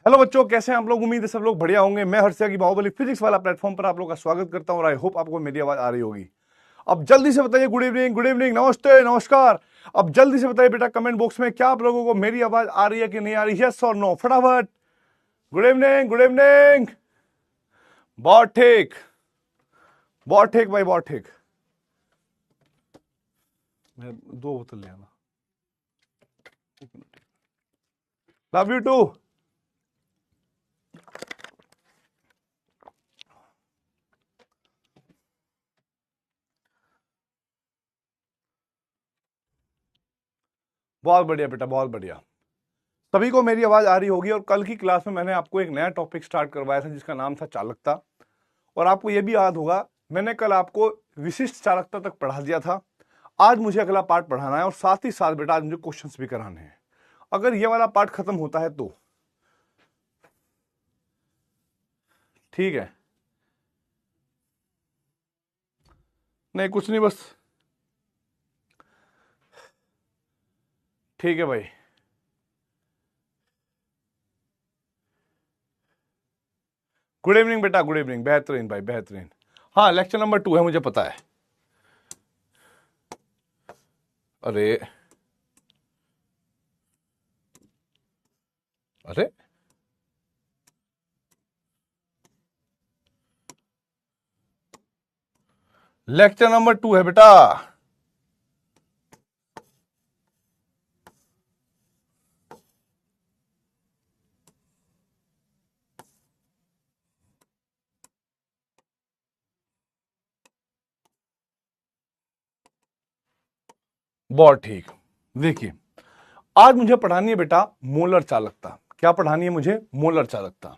Hello बच्चों, कैसे हैं आप लोग। उम्मीद है सब लोग बढ़िया होंगे। मैं हर्षिया की बाहुबली फिजिक्स वाला प्लेटफॉर्म पर आप लोग का स्वागत करता हूं और आई होप आपको मेरी आवाज आ रही होगी। अब जल्दी से बताइए गुड इवनिंग, गुड इवनिंग, नमस्ते, नमस्कार। अब जल्दी से बताइए बेटा कमेंट बॉक्स में, क्या आप लोगों को मेरी आवाज आ रही है कि नहीं आ रही, यस और नो, फटाफट। Good evening, good evening. बहुत ठीक, बहुत ठीक भाई, बहुत ठीक। मैं 2 बोतल ले आना। Love you too. बहुत बढ़िया बेटा, बहुत बढ़िया। सभी को मेरी आवाज आ रही होगी। और कल की क्लास में मैंने आपको एक नया टॉपिक स्टार्ट करवाया था जिसका नाम था चालकता। और आपको यह भी याद होगा, मैंने कल आपको विशिष्ट चालकता तक पढ़ा दिया था। आज मुझे अगला पार्ट पढ़ाना है और साथ ही साथ बेटा आज मुझे क्वेश्चंस भी कराने हैं। अगर ये वाला पार्ट खत्म होता है तो ठीक है। नहीं कुछ नहीं, बस ठीक है भाई। गुड इवनिंग बेटा, गुड इवनिंग, बेहतरीन भाई, बेहतरीन। हाँ, लेक्चर नंबर 2 है, मुझे पता है। अरे अरे, लेक्चर नंबर 2 है बेटा। बहुत ठीक। देखिए, आज मुझे पढ़ानी है बेटा मोलर चालकता। क्या पढ़ानी है मुझे? मोलर चालकता।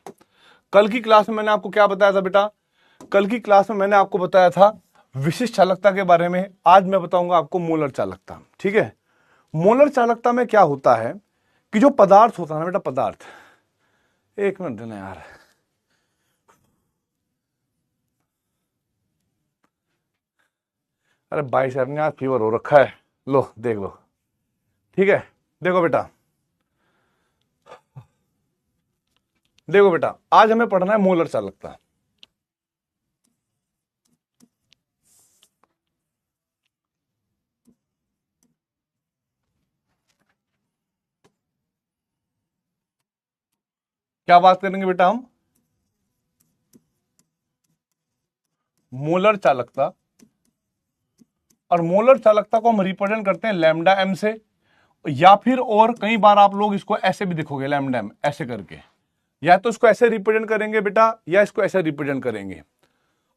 कल की क्लास में मैंने आपको क्या बताया था बेटा? कल की क्लास में मैंने आपको बताया था विशिष्ट चालकता के बारे में। आज मैं बताऊंगा आपको मोलर चालकता। ठीक है। मोलर चालकता में क्या होता है कि जो पदार्थ होता है ना बेटा, पदार्थ, एक मिनट देना यार। अरे भाई साहब ने आज फीवर हो रखा है, लो देख लो। ठीक है, देखो बेटा, देखो बेटा, आज हमें पढ़ना है मोलर चालकता। क्या बात करेंगे बेटा हम? मोलर चालकता। और मोलर चालकता को हम रिप्रेजेंट करते हैं लैम्डा एम से, या फिर और कई बार आप लोग इसको ऐसे भी दिखोगे, लैम्डा एम ऐसे करके। या तो इसको ऐसे रिप्रेजेंट करेंगे बेटा, या इसको ऐसे रिप्रेजेंट करेंगे।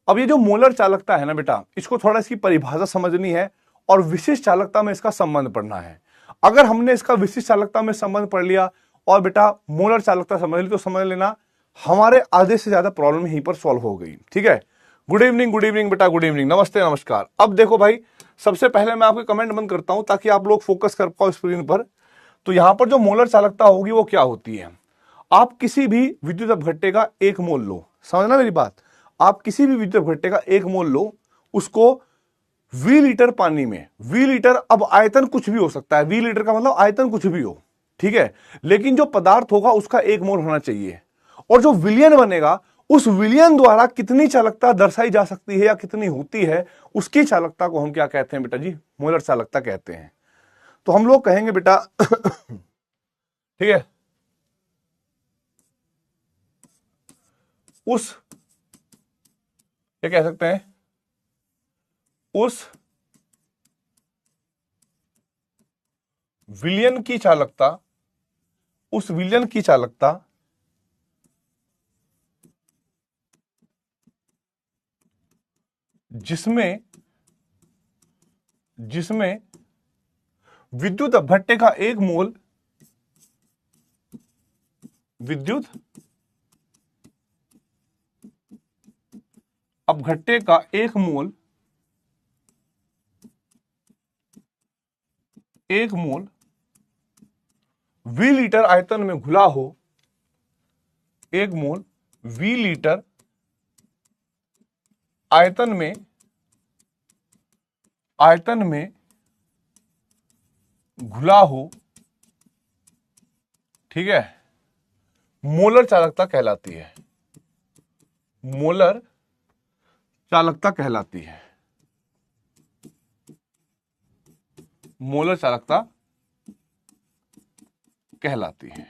अब ये जो मोलर चालकता है ना बेटा, इसको थोड़ा इसकी परिभाषा समझनी है और विशिष्ट चालकता में इसका संबंध पढ़ना है। अगर हमने इसका विशिष्ट चालकता में संबंध पढ़ लिया और बेटा मोलर चालकता समझ ली, तो समझ लेना हमारे आधे से ज्यादा प्रॉब्लम यहीं पर सॉल्व हो गई। ठीक है। गुड इवनिंग, गुड इवनिंग बेटा, गुड इवनिंग, नमस्ते, नमस्कार। अब देखो भाई, सबसे पहले मैं आपके कमेंट बंद करता हूं ताकि आप लोग फोकस कर पाओ स्क्रीन पर। तो यहां पर जो मोलर चालकता होगी वो क्या होती है? आप किसी भी विद्युत अपघट्य का एक मोल लो, समझना मेरी बात। आप किसी भी विद्युत अपघट्य का एक मोल लो, उसको वी लीटर पानी में, वी लीटर, अब आयतन कुछ भी हो सकता है, वी लीटर का मतलब आयतन कुछ भी हो, ठीक है, लेकिन जो पदार्थ होगा उसका एक मोल होना चाहिए। और जो विलयन बनेगा, उस विलयन द्वारा कितनी चालकता दर्शाई जा सकती है या कितनी होती है, उसकी चालकता को हम क्या कहते हैं बेटा जी? मोलर चालकता कहते हैं। तो हम लोग कहेंगे बेटा ठीक है, उस, क्या कह सकते हैं, उस विलयन की चालकता, उस विलयन की चालकता जिसमें जिसमें विद्युत अपघट्य का एक मोल, विद्युत अपघट्य का एक मोल, एक मोल वी लीटर आयतन में घुला हो, एक मोल वी लीटर आयतन में, आयतन में घुला हो, ठीक है, मोलर चालकता कहलाती है, मोलर चालकता कहलाती है, मोलर चालकता कहलाती है।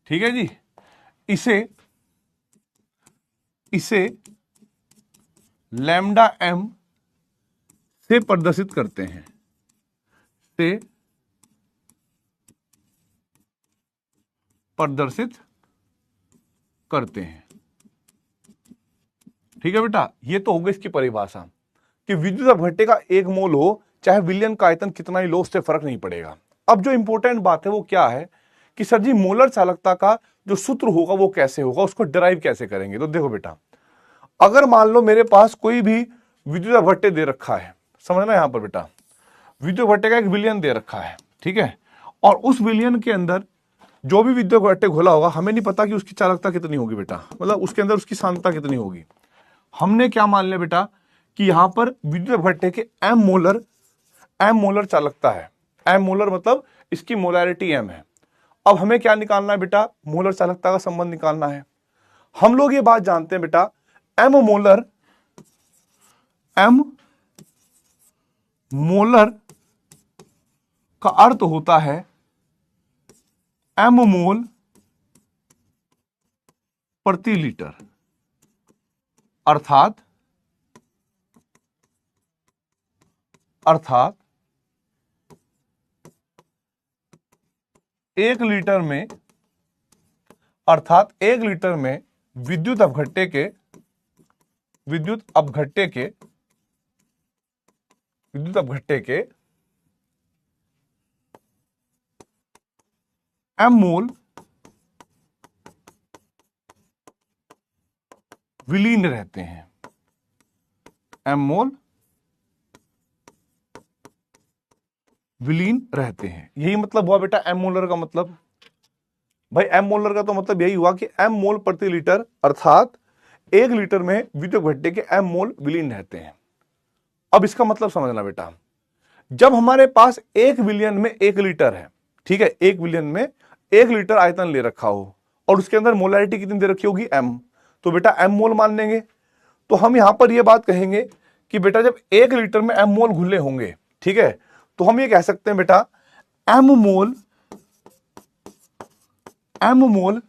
ठीक है जी। इसे लैम्डा एम से प्रदर्शित करते हैं, से प्रदर्शित करते हैं। ठीक है बेटा, ये तो हो गई इसकी परिभाषा कि विद्युत अपघट्य का एक मोल हो चाहे विलयन का आयतन कितना ही लो, उससे फर्क नहीं पड़ेगा। अब जो इंपॉर्टेंट बात है वो क्या है कि सर जी मोलर चालकता का जो सूत्र होगा वो कैसे होगा, उसको डिराइव कैसे करेंगे। तो देखो बेटा, अगर मान लो मेरे पास कोई भी विद्युत अपघट्य दे रखा है, समझना यहां पर बेटा, विद्युत अपघट्य का एक विलयन दे रखा है, ठीक है, और उस विलयन के अंदर जो भी विद्युत अपघट्य घोला होगा, हमें नहीं पता कि उसकी चालकता कितनी होगी बेटा, मतलब उसके अंदर उसकी सांद्रता कितनी होगी। हमने क्या मान लिया बेटा कि यहां पर विद्युत अपघट्य के एम मोलर चालकता है। एम मोलर मतलब इसकी मोलैरिटी एम है। अब हमें क्या निकालना है बेटा, मोलर चालकता का संबंध निकालना है। हम लोग ये बात जानते हैं बेटा, एम मोलर का अर्थ होता है एम मोल प्रति लीटर, अर्थात 1 लीटर में, अर्थात 1 लीटर में विद्युत अपघट्य के एम मोल विलीन रहते हैं, एम मोल विलीन रहते हैं। यही मतलब हुआ बेटा एम मोलर का मतलब। भाई एम मोलर का तो मतलब यही हुआ कि एम मोल प्रति लीटर, अर्थात 1 लीटर में विद्युत अपघट्य के एम मोल विलीन रहते हैं। अब इसका मतलब समझना बेटा, जब हमारे पास 1 विलियन में 1 लीटर है, ठीक है, 1 विलियन में 1 लीटर आयतन ले रखा हो और उसके अंदर मोलैरिटी कितनी दे रखी होगी, एम, तो बेटा एम मोल मान लेंगे। तो हम यहां पर यह बात कहेंगे कि बेटा जब 1 लीटर में एम मोल घुले होंगे, ठीक है, तो हम ये कह सकते हैं बेटा एम मोल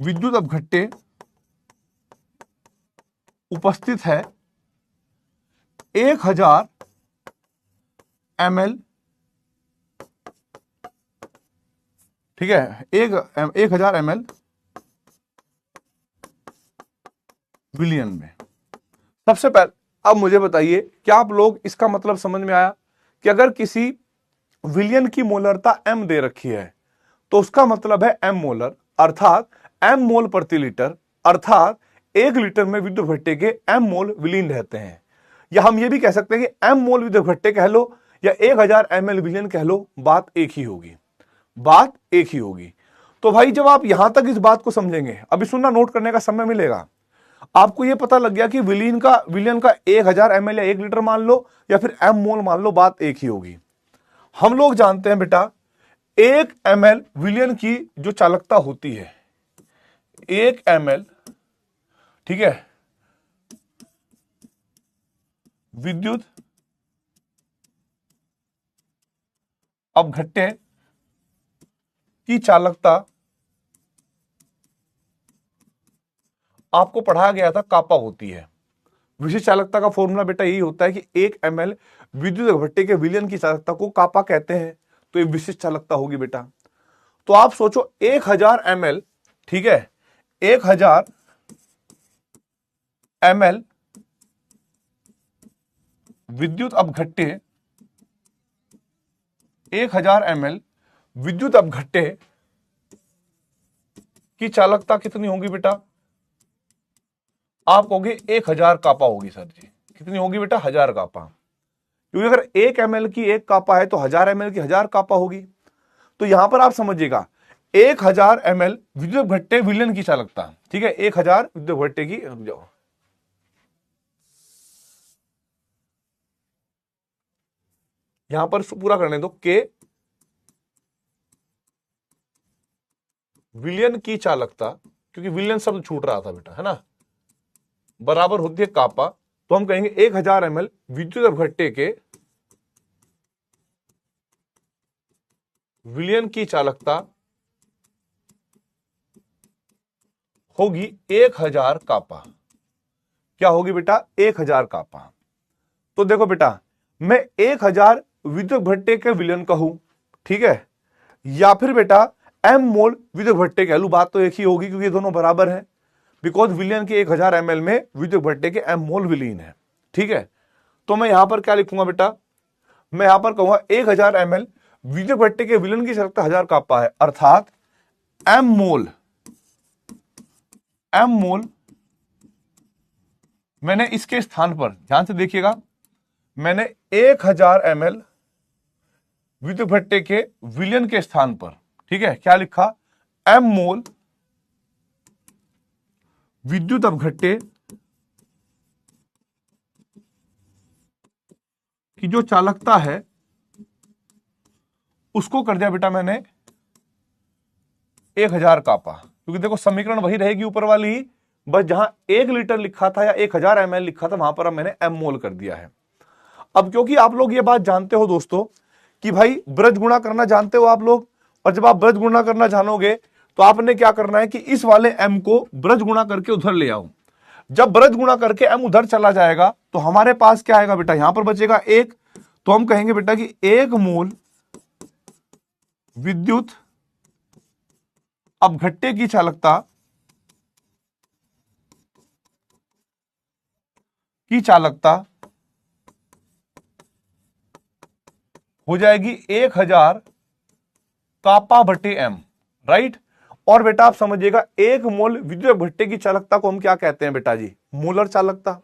विद्युत अपघट्य उपस्थित है 1000 ml, ठीक है, 1000 ml विलियन में। सबसे पहले अब मुझे बताइए, क्या आप लोग इसका मतलब समझ में आया कि अगर किसी विलियन की मोलरता m दे रखी है तो उसका मतलब है m मोलर, अर्थात m मोल प्रति लीटर, अर्थात 1 लीटर में विद्युत अपघट्य के m मोल विलीन रहते हैं। या हम ये भी कह सकते हैं कि m मोल विद्युत अपघट्य कह लो या 1000 ml विलियन कह लो, बात एक ही होगी, बात एक ही होगी। तो भाई जब आप यहां तक इस बात को समझेंगे, अभी सुनना, नोट करने का समय मिलेगा, आपको यह पता लग गया कि विलियन का 1000 ml या 1 लीटर मान लो या फिर m मोल मान लो, बात एक ही होगी। हम लोग जानते हैं बेटा 1 ml विलियन की जो चालकता होती है, 1 ml, ठीक है, विद्युत अपघट्य की चालकता आपको पढ़ाया गया था कापा होती है। विशिष्ट चालकता का फॉर्मूला बेटा यही होता है कि 1 ml विद्युत अपघट्य के विलयन की चालकता को कापा कहते हैं, तो ये विशिष्ट चालकता होगी बेटा। तो आप सोचो 1000 ml, ठीक है, 1000 ml विद्युत अपघट्य, 1000 ml विद्युत अपघट्य की चालकता कितनी होगी बेटा, आप कहोगे 1000 कापा होगी। सर जी कितनी होगी बेटा, 1000 कापा, क्योंकि अगर 1 ml की 1 कापा है तो 1000 ml की 1000 कापा होगी। तो यहां पर आप समझिएगा 1000 ml विद्युत अपघट्य विलयन की चालकता, ठीक है, 1000 विद्युत अपघट्य की, रुक जाओ, यहां पर पूरा करने दो, के विलयन की चालकता, क्योंकि विलयन शब्द छूट रहा था बेटा, है ना, बराबर होती है कापा, तो हम कहेंगे 1000 ml विद्युत अपघट्य के विलयन की चालकता होगी 1000 कापा। क्या होगी बेटा? 1000 कापा। तो देखो बेटा, मैं 1000 विद्युत अपघट्य के विलयन कहूं, ठीक है, या फिर बेटा एम मोल विद्युत अपघट्य कह लूं, बात तो एक ही होगी क्योंकि ये दोनों बराबर है, बिकॉज विलयन के 1000 ml में विद्युत अपघट्य के एम मोल विलीन है, ठीक है। तो मैं यहां पर क्या लिखूंगा बेटा? मैं यहां पर कहूंगा 1000 ml विद्युत अपघट्य के विलयन की चालकता 1000 कापा है, अर्थात एम मोल मैंने इसके स्थान पर, ध्यान से देखिएगा, मैंने 1000 ml विद्युत अपघट्य के विलयन के स्थान पर, ठीक है, क्या लिखा? एम मोल विद्युत अपघट्य की जो चालकता है उसको कर दिया बेटा मैंने 1000 कापा, क्योंकि देखो समीकरण वही रहेगी ऊपर वाली ही, बस जहां 1 लीटर लिखा था या 1000 ml लिखा था वहां पर अब मैंने एम मोल कर दिया है। अब क्योंकि आप लोग ये बात जानते हो दोस्तों कि भाई ब्रज गुणा करना जानते हो आप लोग, और जब आप ब्रज गुणा करना जानोगे तो आपने क्या करना है कि इस वाले एम को ब्रज गुणा करके उधर ले आओ। जब ब्रज गुणा करके एम उधर चला जाएगा तो हमारे पास क्या आएगा बेटा? यहां पर बचेगा 1, तो हम कहेंगे बेटा कि 1 मोल विद्युत अपघट्य की चालकता हो जाएगी 1000 कापा बटे एम, राइट। और बेटा आप समझिएगा 1 मोल विद्युत अपघट्य की चालकता को हम क्या कहते हैं बेटा जी? मोलर चालकता।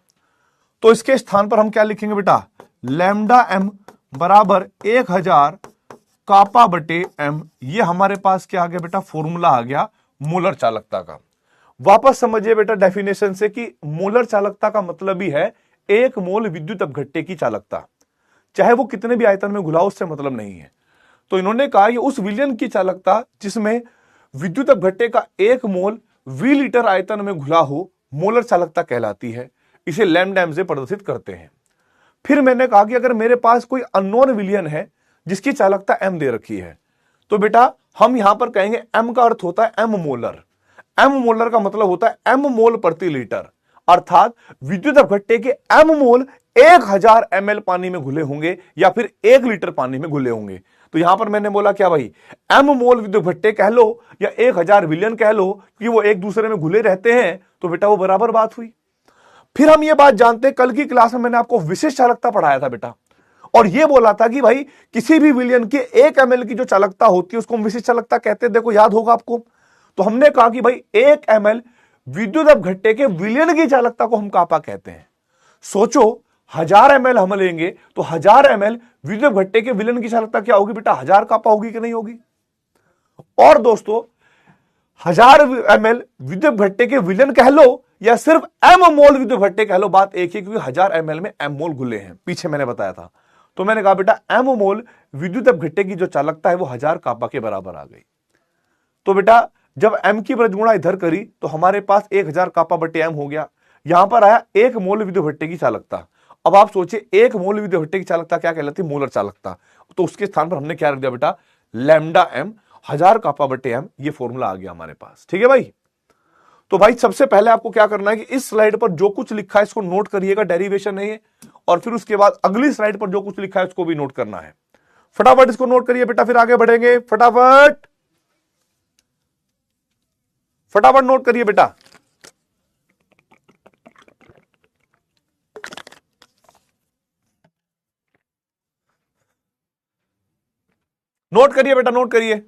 तो इसके स्थान पर हम क्या लिखेंगे बेटा? लैम्डा एम बराबर 1000 कापा बटे एम। ये हमारे पास क्या आ गया बेटा? फॉर्मूला आ गया मोलर चालकता का। वापस समझिए बेटा डेफिनेशन से कि मोलर चालकता का मतलब ही है 1 मोल विद्युत अपघट्य की चालकता, चाहे वो कितने भी आयतन में घुला, उससे मतलब नहीं है। तो इन्होंने कहा ये उस विलयन की चालकता जिसमें विद्युत अपघट्य का 1 मोल वी लीटर आयतन में घुला हो, मोलर चालकता कहलाती है। इसे लैम्डा एम से प्रदर्शित करते हैं। फिर मैंने कहा कि अगर मेरे पास कोई अननोन विलयन है जिसकी चालकता एम दे रखी है, तो बेटा हम यहां पर कहेंगे एम का अर्थ होता है एम मोलर। एम मोलर का मतलब होता है एम मोल प्रति लीटर, अर्थात विद्युत अपघट्य के एम मोल 1000 ml पानी में घुले होंगे या फिर 1 लीटर पानी में घुले होंगे। तो यहां पर मैंने बोला क्या भाई? एम मोल विद्युत अपघट्य कह लो या 1000 विलयन कह लो, कि वो एक दूसरे में घुले रहते हैं, तो बेटा वो बराबर बात हुई। फिर हम ये बात जानते हैं, कल की क्लास में मैंने आपको विशेष चालकता पढ़ाया था बेटा, और ये बोला था कि भाई किसी भी विलयन के 1 ml की जो चालकता होती है उसको हम विशेष चालकता कहते हैं। देखो याद होगा आपको। तो हमने कहा कि भाई 1 ml विद्युत अपघट्य के विलयन की चालकता को हम कापा कहते हैं। सोचो 1000 ml हम लेंगे तो 1000 ml विद्युत अपघट्य के विलयन की चालकता क्या होगी बेटा? 1000 कापा होगी कि नहीं होगी? और दोस्तों 1000 ml विद्युत अपघट्य के विलयन कह लो या सिर्फ एम मोल विद्युत अपघट्य कह लो, बात एक ही, क्योंकि 1000 ml में एम मोल घुले हैं, पीछे मैंने बताया था। तो मैंने कहा बेटा एम मोल विद्युत अपघट्य की जो चालकता है वो 1000 कापा के बराबर आ गई। तो बेटा जब एम की ब्रजगुणा इधर करी तो हमारे पास 1000 कापा बटे एम हो गया। यहां पर आया 1 मोल विद्युत अपघट्य की चालकता। अब आप सोचिए 1 मोल विद्युत अपघट्य की चालकता क्या कहलाती है? मोलर चालकता। तो उसके स्थान पर हमने क्या रख दिया बेटा? लैम्डा एम, 1000 कापा बटे एम। ये फॉर्मूला आ गया हमारे पास, ठीक है भाई। तो भाई सबसे पहले आपको क्या करना है कि इस स्लाइड पर जो कुछ लिखा है इसको नोट करिएगा, डेरिवेशन है ये, और फिर उसके बाद अगली स्लाइड पर जो कुछ लिखा है उसको भी नोट करना है। फटाफट इसको नोट करिए बेटा, फिर आगे बढ़ेंगे। फटाफट फटाफट नोट करिए बेटा। नोट करिए बेटा, नोट करिए।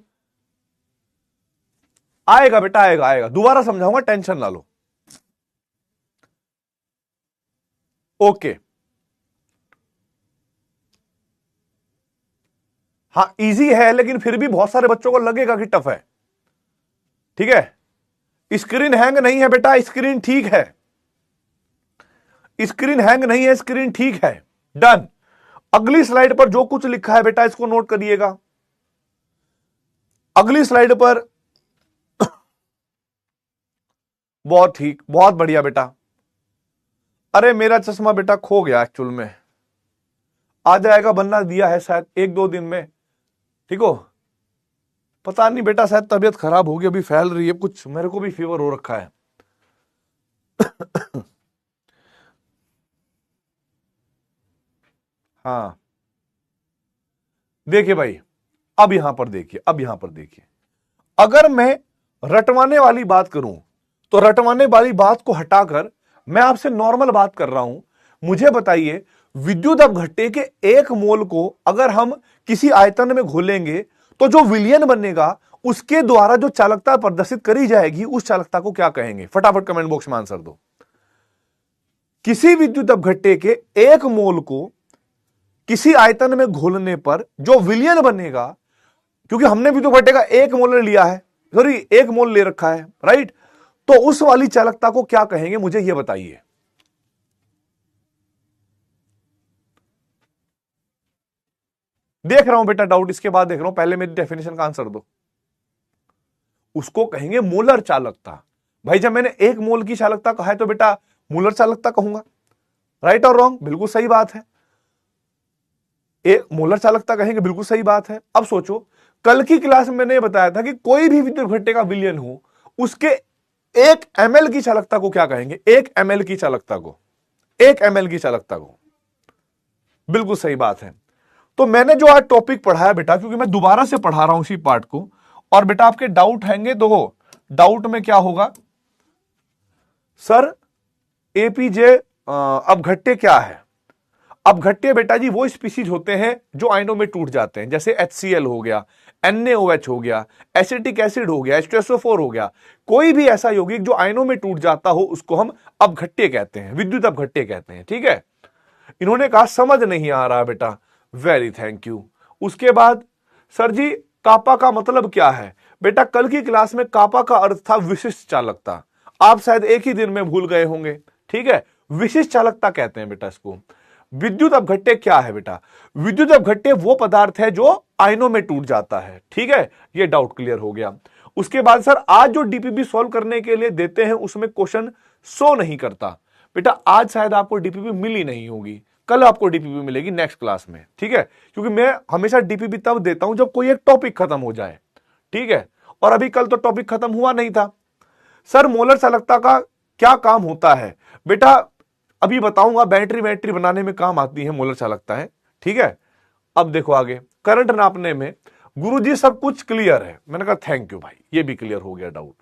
आएगा बेटा, आएगा आएगा, दोबारा समझाऊंगा, टेंशन ना लो। ओके, हाँ इजी है, लेकिन फिर भी बहुत सारे बच्चों को लगेगा कि टफ है, ठीक है। स्क्रीन हैंग नहीं है बेटा, स्क्रीन ठीक है, स्क्रीन हैंग नहीं है, स्क्रीन ठीक है। डन। अगली स्लाइड पर जो कुछ लिखा है बेटा इसको नोट करिएगा। अगली स्लाइड पर बहुत ठीक, बहुत बढ़िया बेटा। अरे मेरा चश्मा बेटा खो गया एक्चुअल में, आ जाएगा, बनना दिया है शायद 1-2 दिन में, ठीक हो। पता नहीं बेटा, शायद तबीयत खराब होगी, अभी फैल रही है कुछ, मेरे को भी फीवर हो रखा है। हाँ देखिए भाई, अब यहां पर देखिए, अब यहां पर देखिए, अगर मैं रटवाने वाली बात करूं तो रटवाने वाली बात को हटाकर मैं आपसे नॉर्मल बात कर रहा हूं। मुझे बताइए, विद्युत अपघट्य के 1 मोल को अगर हम किसी आयतन में घोलेंगे तो जो विलयन बनेगा उसके द्वारा जो चालकता प्रदर्शित करी जाएगी उस चालकता को क्या कहेंगे? फटाफट कमेंट बॉक्स में आंसर दो। किसी विद्युत अपघट्य के 1 मोल को किसी आयतन में घोलने पर जो विलयन बनेगा, क्योंकि हमने विद्युत अपघट्य का 1 मोल लिया है, सॉरी 1 मोल ले रखा है, राइट, तो उस वाली चालकता को क्या कहेंगे? मुझे यह बताइए। देख रहा हूं बेटा डाउट, इसके बाद देख रहा हूं, पहले मेरी डेफिनेशन का आंसर दो। उसको कहेंगे मोलर चालकता। भाई जब मैंने 1 मोल की चालकता कहा है तो बेटा मोलर चालकता कहूंगा, राइट और रॉन्ग? बिल्कुल सही बात है, एक मोलर चालकता कहेंगे, बिल्कुल सही बात है। अब सोचो, कल की क्लास में मैंने बताया था कि कोई भी विद्युत अपघट्य का विलयन हो उसके 1 ml की चालकता को क्या कहेंगे? 1 ml की चालकता को, 1 ml की चालकता को, बिल्कुल सही बात है। तो मैंने जो आज टॉपिक पढ़ाया बेटा, क्योंकि मैं दोबारा से पढ़ा रहा हूं उसी पार्ट को, और बेटा आपके डाउट हैंगे तो डाउट में क्या होगा, सर एपीजे अपघट्य क्या है? अपघट्य बेटा जी वो स्पीशीज होते हैं जो आयनों में टूट जाते हैं, जैसे HCl हो गया, NaOH हो गया, एसिटिक एसिड हो गया, H2SO4 हो गया। कोई भी ऐसा यौगिक जो आयनों में टूट जाता हो उसको हम अपघट्य कहते हैं, विद्युत अपघट्य कहते हैं, ठीक है। इन्होंने कहा समझ नहीं आ रहा बेटा, वेरी थैंक यू। उसके बाद सर जी कापा का मतलब क्या है? बेटा कल की क्लास में कापा का अर्थ था विशिष्ट चालकता, आप शायद एक ही दिन में भूल गए होंगे, ठीक है। विशिष्ट चालकता कहते हैं बेटा इसको। विद्युत अपघट्य क्या है बेटा? विद्युत अपघट्य वो पदार्थ है जो आयनों में टूट जाता है, ठीक है। ये डाउट क्लियर हो गया। उसके बाद सर आज जो डीपीपी सॉल्व करने के लिए देते हैं उसमें क्वेश्चन शो नहीं करता बेटा, आज शायद आपको डीपीपी मिली नहीं होगी, कल आपको डीपीपी मिलेगी नेक्स्ट क्लास में, ठीक है। क्योंकि मैं हमेशा डीपीपी तब देता हूं जब कोई एक टॉपिक खत्म हो जाए, ठीक है। और अभी कल तो टॉपिक खत्म हुआ नहीं था। सर मोलर चालकता का क्या काम होता है? बेटा अभी बताऊंगा, बैटरी बनाने में काम आती है मोलर चालकता है, ठीक है। अब देखो आगे, करंट नापने में गुरुजी सब कुछ क्लियर है। मैंने कहा थैंक यू भाई, ये भी क्लियर हो गया डाउट।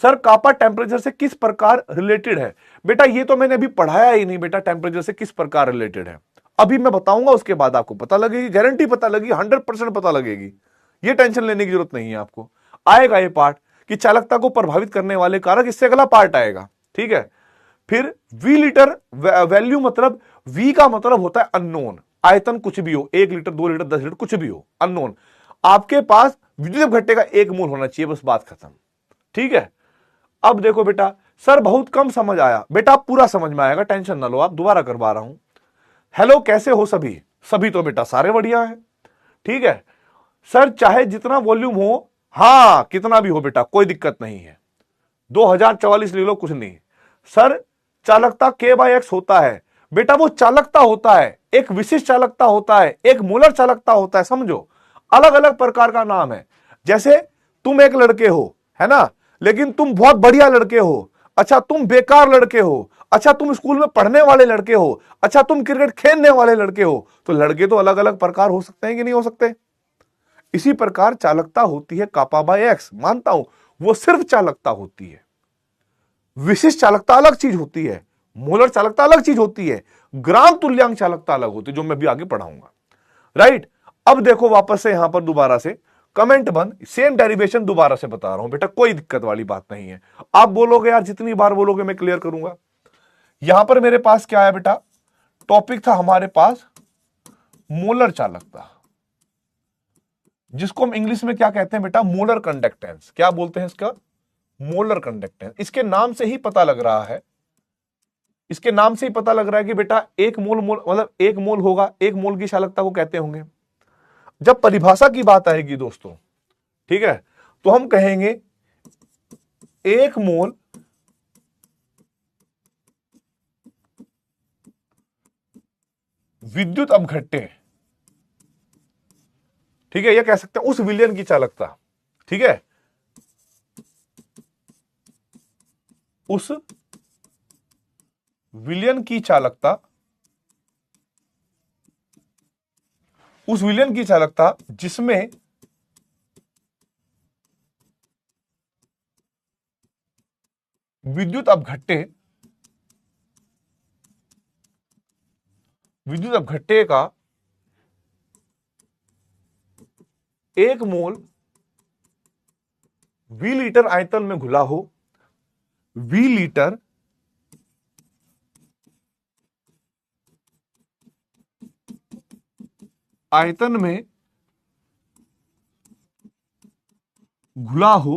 सर कापा टेम्परेचर से किस प्रकार रिलेटेड है? बेटा ये तो मैंने अभी पढ़ाया ही नहीं बेटा, टेम्परेचर से किस प्रकार रिलेटेड है अभी मैं बताऊंगा, उसके बाद आपको पता लगेगी, गारंटी पता लगेगी, 100% पता लगेगी। ये टेंशन लेने की जरूरत नहीं है आपको। आएगा ये पार्ट कि चालकता को प्रभावित करने वाले कारक, इससे अगला पार्ट आएगा, ठीक है। फिर वी लीटर वैल्यू, मतलब वी का मतलब होता है अननोन, आयतन कुछ भी हो, 1 लीटर 2 लीटर 10 लीटर कुछ भी हो, अननोन। आपके पास विद्युत अपघट्य का 1 मोल होना चाहिए, बस बात खत्म, ठीक है। अब देखो बेटा, सर बहुत कम समझ आया, बेटा पूरा समझ में आएगा, टेंशन ना लो आप, दोबारा करवा रहा हूं। हेलो कैसे हो सभी? सभी तो बेटा सारे बढ़िया है, ठीक है। सर चाहे जितना वॉल्यूम हो, हां कितना भी हो बेटा, कोई दिक्कत नहीं है, 2044 ले लो, कुछ नहीं। सर चालकता K/X होता है बेटा, वो चालकता होता है, एक विशिष्ट चालकता होता है, एक मोलर चालकता होता है, समझो अलग अलग प्रकार का नाम है। जैसे तुम एक लड़के हो, है ना, लेकिन तुम बहुत बढ़िया लड़के हो, अच्छा तुम बेकार लड़के हो, अच्छा तुम स्कूल में पढ़ने वाले लड़के हो, अच्छा तुम क्रिकेट खेलने वाले लड़के हो, तो लड़के तो अलग अलग प्रकार हो सकते हैं कि नहीं हो सकते? इसी प्रकार चालकता होती है K/X, मानता हूं वो सिर्फ चालकता होती है, विशिष्ट चालकता अलग चीज होती है, मोलर चालकता अलग चीज होती है, ग्राम तुल्यांक चालकता अलग होती है, जो मैं भी आगे पढ़ाऊंगा, राइट। अब देखो वापस से यहां पर दोबारा से कमेंट बंद, सेम डेरिवेशन दोबारा से बता रहा हूं बेटा, कोई दिक्कत वाली बात नहीं है। आप बोलोगे यार जितनी बार बोलोगे मैं क्लियर करूंगा। यहां पर मेरे पास क्या है बेटा, टॉपिक था हमारे पास मोलर चालकता, जिसको हम इंग्लिश में क्या कहते हैं बेटा, मोलर कंडक्टेंस। क्या बोलते हैं इसका? Molar conductance. इसके नाम से ही पता लग रहा है, इसके नाम से ही पता लग रहा है कि बेटा 1 मोल मतलब 1 मोल होगा, 1 मोल की चालकता को कहते होंगे। जब परिभाषा की बात आएगी दोस्तों, ठीक है, तो हम कहेंगे 1 मोल विद्युत अपघट्य, ठीक है, यह कह सकते हैं उस विलयन की चालकता, ठीक है, उस विलयन की चालकता, उस विलयन की चालकता जिसमें विद्युत अपघट्य, विद्युत अपघट्य का 1 मोल V लीटर आयतन में घुला हो, V लीटर आयतन में घुला हो,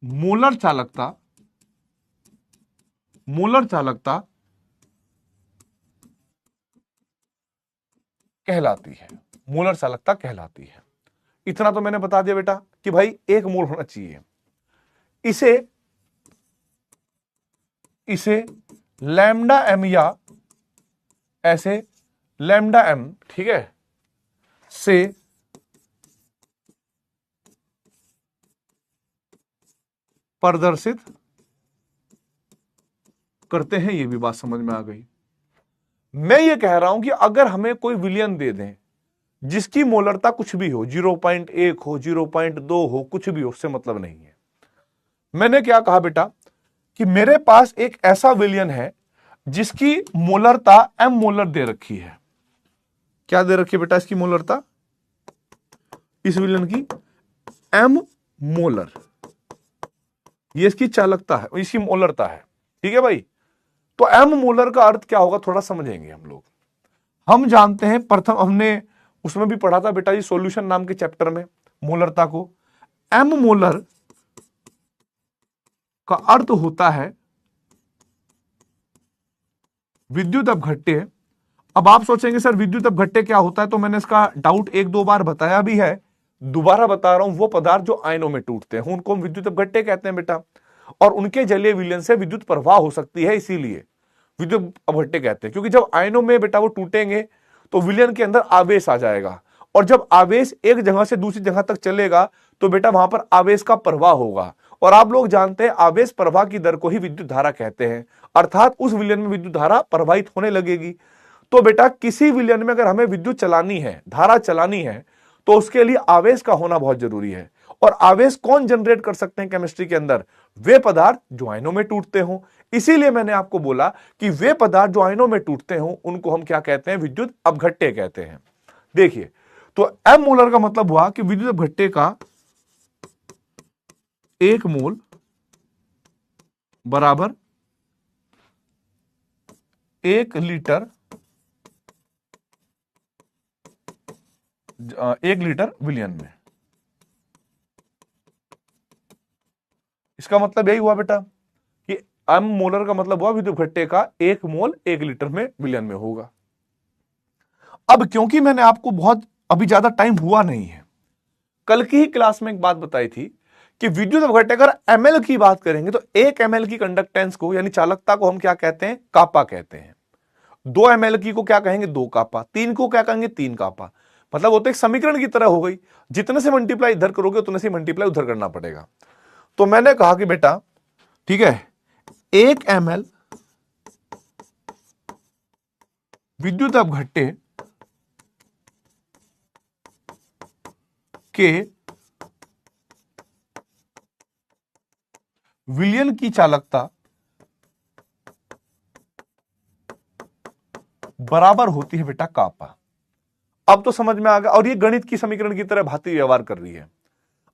मोलर चालकता, मोलर चालकता कहलाती है, मोलर चालकता कहलाती है। इतना तो मैंने बता दिया बेटा कि भाई 1 मोल होना चाहिए। इसे लैम्डा एम या ऐसे लैम्डा एम, ठीक है, से प्रदर्शित करते हैं। ये भी बात समझ में आ गई। मैं ये कह रहा हूं कि अगर हमें कोई विलयन दे दें जिसकी मोलरता कुछ भी हो, 0.1 हो, 0.2 हो, कुछ भी हो, उससे मतलब नहीं है। मैंने क्या कहा बेटा कि मेरे पास एक ऐसा विलयन है जिसकी मोलरता m मोलर दे रखी है। क्या दे रखी है बेटा इसकी मोलरता? इस विलयन की m मोलर, ये इसकी चालकता है, इसकी मोलरता है, ठीक है भाई। तो m मोलर का अर्थ क्या होगा थोड़ा समझेंगे हम लोग। हम जानते हैं, प्रथम हमने उसमें भी पढ़ा था बेटा जी, सॉल्यूशन नाम के चैप्टर में, मोलरता को। m मोलर का अर्थ होता है विद्युत अपघट्य। अब आप सोचेंगे सर विद्युत अपघट्य क्या होता है, तो मैंने इसका डाउट 1-2 बार बताया भी है, दोबारा बता रहा हूं। वो पदार्थ जो आयनों में टूटते हैं उनको हम विद्युत अपघट्य कहते हैं बेटा, और उनके जलीय विलयन से विद्युत प्रवाह हो सकती है, इसीलिए विद्युत अपघट्य कहते हैं। क्योंकि जब आयनों में बेटा वो टूटेंगे तो विलयन के अंदर आवेश आ जाएगा, और जब आवेश एक जगह से दूसरी जगह तक चलेगा तो बेटा वहां पर आवेश का प्रवाह होगा। और आप लोग जानते हैं आवेश प्रवाह की दर को ही विद्युत धारा कहते हैं, अर्थात उस विलयन में विद्युत धारा प्रवाहित होने लगेगी। तो बेटा किसी विलयन में अगर हमें विद्युत चलानी है, धारा चलानी है, तो उसके लिए आवेश का होना बहुत जरूरी है। और आवेश कौन जनरेट कर सकते हैं केमिस्ट्री के अंदर? वे पदार्थ जो आयनों में टूटते हों। इसीलिए मैंने आपको बोला कि वे पदार्थ जो आयनों में टूटते हों उनको हम क्या कहते हैं? विद्युत अपघट्य कहते हैं। देखिए, तो एम मोलर का मतलब हुआ कि विद्युत अपघट्य का 1 मोल बराबर 1 लीटर, 1 लीटर विलयन में। इसका मतलब यही हुआ बेटा कि एम मोलर का मतलब हुआ विद्युत अपघट्य का 1 मोल 1 लीटर में विलयन में होगा। अब क्योंकि मैंने आपको बहुत अभी ज्यादा टाइम हुआ नहीं है, कल की ही क्लास में एक बात बताई थी कि विद्युत अपघट्य अगर एमएल की बात करेंगे तो 1 एमएल की कंडक्टेंस को यानी चालकता को हम क्या कहते हैं? कापा कहते हैं। 2 एमएल की को क्या कहेंगे? 2 कापा। 3 को क्या कहेंगे? 3 कापा। मतलब वो तो एक समीकरण की तरह हो गई, जितने से मल्टीप्लाई इधर करोगे उतने से मल्टीप्लाई उधर करना पड़ेगा। तो मैंने कहा कि बेटा ठीक है, 1 एमएल विद्युत अपघट्य के विलयन की चालकता बराबर होती है बेटा कापा। अब तो समझ में आ गया। और ये गणित की समीकरण की तरह भांति व्यवहार कर रही है।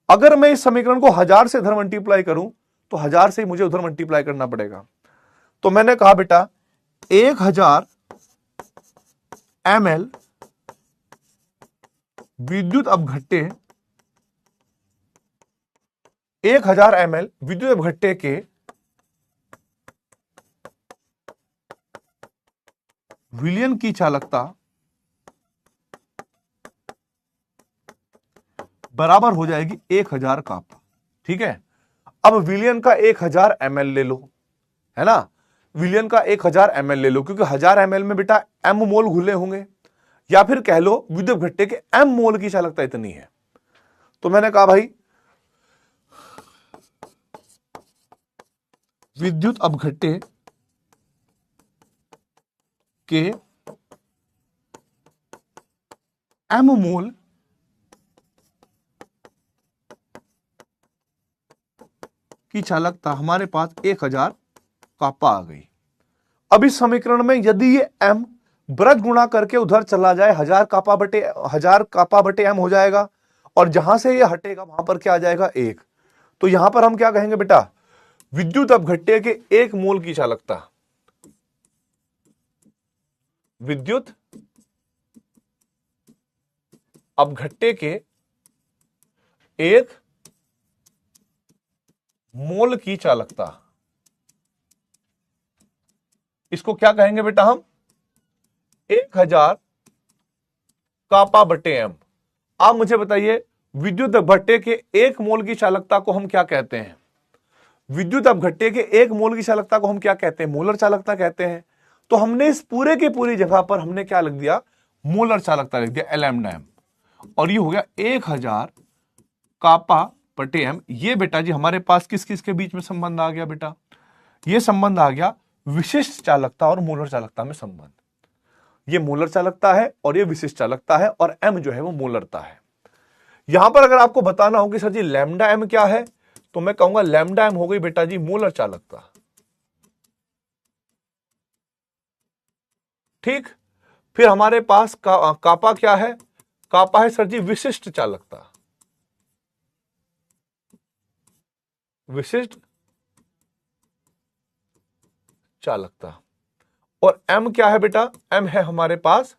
अगर मैं इस समीकरण को 1000 से इधर मल्टीप्लाई करूं तो 1000 से मुझे उधर मल्टीप्लाई करना पड़ेगा। तो मैंने कहा बेटा 1000 ml विद्युत अपघट्य, 1000 ml विद्युत अपघट्य के विलयन की चालकता बराबर हो जाएगी 1000 कापा। ठीक है, अब विलयन का 1000 ml ले लो, है ना। विलियन का 1000 ml ले लो, क्योंकि 1000 ml में बेटा m मोल घुले होंगे, या फिर कह लो विद्युत अपघट्य के m मोल की चालकता इतनी है। तो मैंने कहा भाई विद्युत अपघट्य के m मोल की चालकता हमारे पास 1000 कापा आ गई। अब इस समीकरण में यदि ये m ब्रज गुणा करके उधर चला जाए 1000 कापा बटे m हो जाएगा, और जहां से ये हटेगा वहां पर क्या आ जाएगा 1। तो यहां पर हम क्या कहेंगे बेटा, विद्युत अपघट्य के 1 मोल की चालकता, विद्युत अपघट्य के 1 मोल की चालकता, इसको क्या कहेंगे बेटा हम, 1000 कापा बटे m। आप मुझे बताइए विद्युत अपघट्य के 1 मोल की चालकता को हम क्या कहते हैं, विद्युत अपघट्य के 1 मोल की चालकता को हम क्या कहते हैं, मोलर चालकता कहते हैं। तो हमने इस पूरे के पूरी जगह पर हमने क्या लिख दिया, मोलर चालकता लिख दिया लैम्डा m, और ये हो गया 1000 कापा बटे m। ये बेटा जी हमारे पास किस किस के बीच में संबंध आ गया बेटा, ये संबंध आ गया विशिष्ट चालकता और मोलर चालकता में संबंध। ये मोलर चालकता है और ये विशिष्ट चालकता है, और m जो है वो मोलरता है। यहां पर अगर आपको बताना हो कि सर जी लैम्डा m क्या है, तो मैं कहूंगा लैम्डा m हो गई बेटा जी मोलर चालकता। ठीक, फिर हमारे पास कापा क्या है, कापा है सर जी विशिष्ट चालकता, विशिष्ट चालकता। और m क्या है बेटा, m है हमारे पास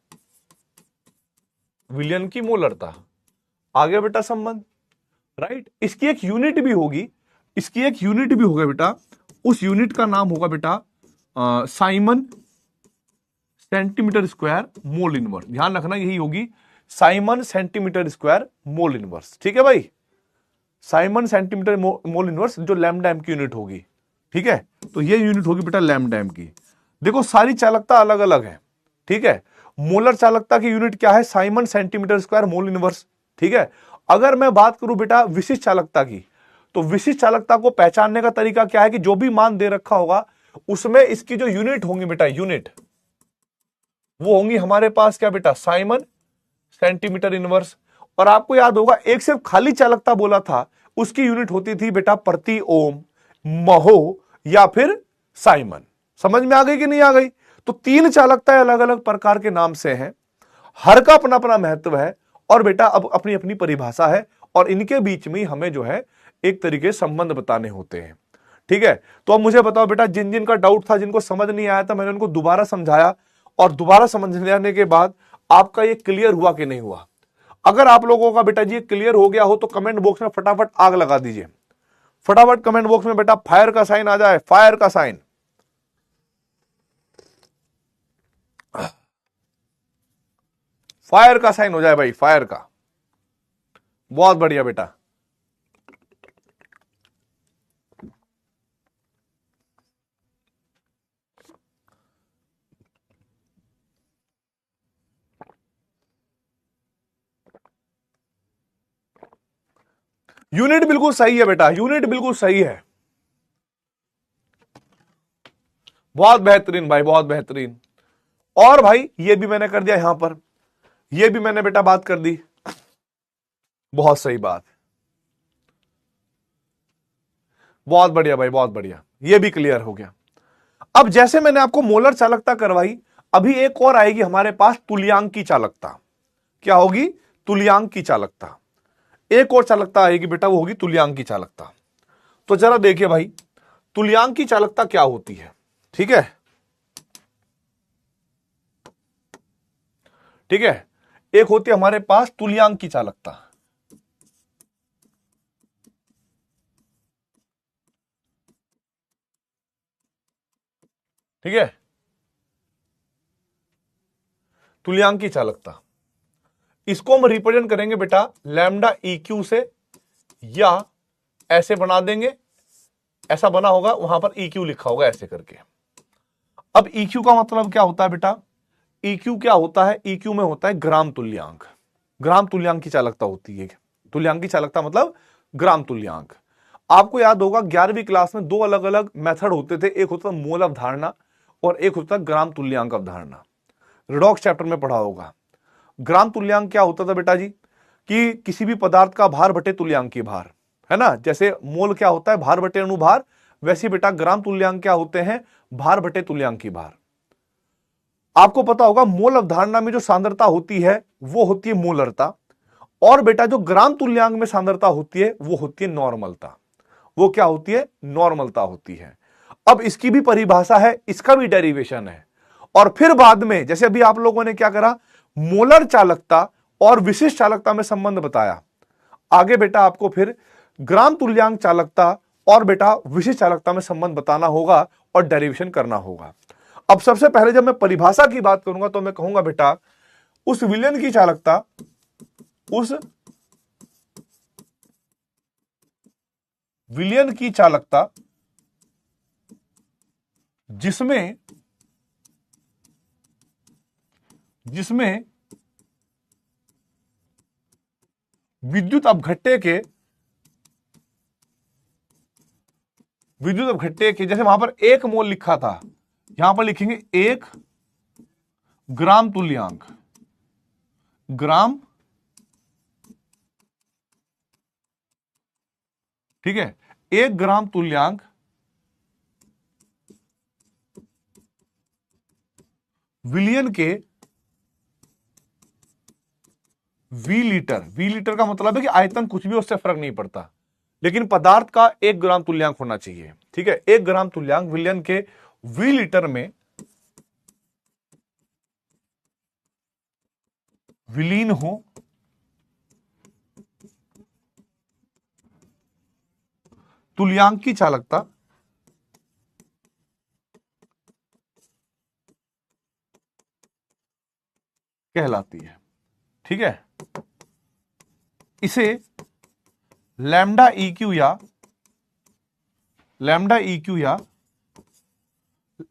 विलियन की मोलरता। आ गया बेटा संबंध, राइट। इसकी एक यूनिट भी होगी, इसकी एक यूनिट भी होगा बेटा, उस यूनिट का नाम होगा बेटा Simon centimetre square mole inverse. ध्यान रखना यही होगी, Simon centimetre square mole inverse. ठीक है भाई, साइमन सेंटीमीटर मोल इनवर्स जो लैम्डा m की यूनिट होगी। ठीक है, तो ये यूनिट होगी बेटा लैम्डा m की। देखो सारी चालकता अलग अलग है, ठीक है। मोलर चालकता की यूनिट क्या है, Simon centimetre square mole inverse. ठीक है, अगर मैं बात करूं बेटा विशिष्ट चालकता की, तो विशिष्ट चालकता को पहचानने का तरीका क्या है कि जो भी मान दे रखा होगा उसमें इसकी जो यूनिट होंगी बेटा, यूनिट वो होंगी हमारे पास क्या बेटा, साइमन सेंटीमीटर इनवर्स। और आपको याद होगा एक सिर्फ खाली चालकता बोला था, उसकी यूनिट होती थी बेटा प्रति ओम, महो या फिर साइमन। समझ में आ गई कि नहीं आ गई। तो 3 चालकताएं अलग अलग प्रकार के नाम से हैं, हर का अपना अपना महत्व है, और बेटा अब अपनी अपनी परिभाषा है, और इनके बीच में हमें जो है एक तरीके संबंध बताने होते हैं। ठीक है, तो अब मुझे बताओ बेटा, जिन जिन का डाउट था, जिनको समझ नहीं आया था, मैंने उनको दोबारा समझाया, और दोबारा समझने के बाद आपका ये क्लियर हुआ कि नहीं हुआ। अगर आप लोगों का बेटा जी क्लियर हो गया हो तो कमेंट बॉक्स में फटाफट आग लगा दीजिए, फटाफट कमेंट बॉक्स में बेटा फायर का साइन आ जाए, फायर का साइन। फायर का साइन हो जाए भाई, फायर का। बहुत बढ़िया बेटा। यूनिट बिल्कुल सही है बेटा, यूनिट बिल्कुल सही है। बहुत बेहतरीन भाई, बहुत बेहतरीन। और भाई ये भी मैंने कर दिया यहां पर, ये भी मैंने बेटा बात कर दी, बहुत सही बात, बहुत बढ़िया भाई, बहुत बढ़िया, ये भी क्लियर हो गया। अब जैसे मैंने आपको मोलर चालकता करवाई, अभी एक और आएगी हमारे पास तुल्यांक की चालकता। क्या होगी, तुल्यांक की चालकता। एक और चालकता आएगी बेटा, वो होगी तुल्यांक की चालकता। तो जरा देखिए भाई, तुल्यांक की चालकता क्या होती है। ठीक है, ठीक है, एक होती है हमारे पास तुल्यांक की चालकता। ठीक है, तुल्यांक की चालकता, इसको हम रिप्रेजेंट करेंगे बेटा लैम्डा EQ से, या ऐसे बना देंगे, ऐसा बना होगा वहां पर EQ लिखा होगा ऐसे करके। अब EQ का मतलब क्या होता है बेटा? EQ क्या होता है? EQ में होता है ग्राम तुल्यांक। ग्राम तुल्यांक की चालकता होती है। तुल्यांक की चालकता मतलब ग्राम तुल्यांक। आपको याद होगा 11वीं क्लास में दो अलग अलग मेथड होते थे, एक होता था मोल अवधारणा और एक होता था ग्राम तुल्यांक अवधारणा। रिडॉक्स चैप्टर में पढ़ा होगा। ग्राम तुल्यांक क्या होता था बेटा जी? कि किसी भी पदार्थ का भार बटे तुल्यांक की भार, है ना। जैसे मोल क्या होता है? भार बटे अनुभार। वैसे बेटा ग्राम तुल्यांक क्या होते हैं? भार बटे तुल्यांक की भार। आपको पता होगा मोल अवधारणा में जो सांद्रता होती है वो होती है मोलरता, और बेटा जो ग्राम तुल्यांक में सांद्रता होती है वो होती है नॉर्मलता। वो क्या होती है? नॉर्मलता होती है। अब इसकी भी परिभाषा है, इसका भी डेरिवेशन है। और फिर बाद में जैसे अभी आप लोगों ने क्या करा, मोलर चालकता और विशिष्ट चालकता में संबंध बताया, आगे बेटा आपको फिर ग्राम तुल्यांक चालकता और बेटा विशिष्ट चालकता में संबंध बताना होगा और डेरिवेशन करना होगा। अब सबसे पहले जब मैं परिभाषा की बात करूंगा तो मैं कहूंगा बेटा उस विलयन की चालकता, उस विलयन की चालकता जिसमें विद्युत अपघट्य के जैसे वहां पर 1 मोल लिखा था, यहां पर लिखेंगे 1 ग्राम तुल्यांक। ग्राम, ठीक है, 1 ग्राम तुल्यांक विलयन के वी लीटर का मतलब है कि आयतन कुछ भी, उससे फर्क नहीं पड़ता, लेकिन पदार्थ का 1 ग्राम तुल्यांक होना चाहिए। ठीक है, 1 ग्राम तुल्यांक विलयन के वी लीटर में विलीन हो तुल्यांक की चालकता कहलाती है। ठीक है, इसे लैम्डा EQ या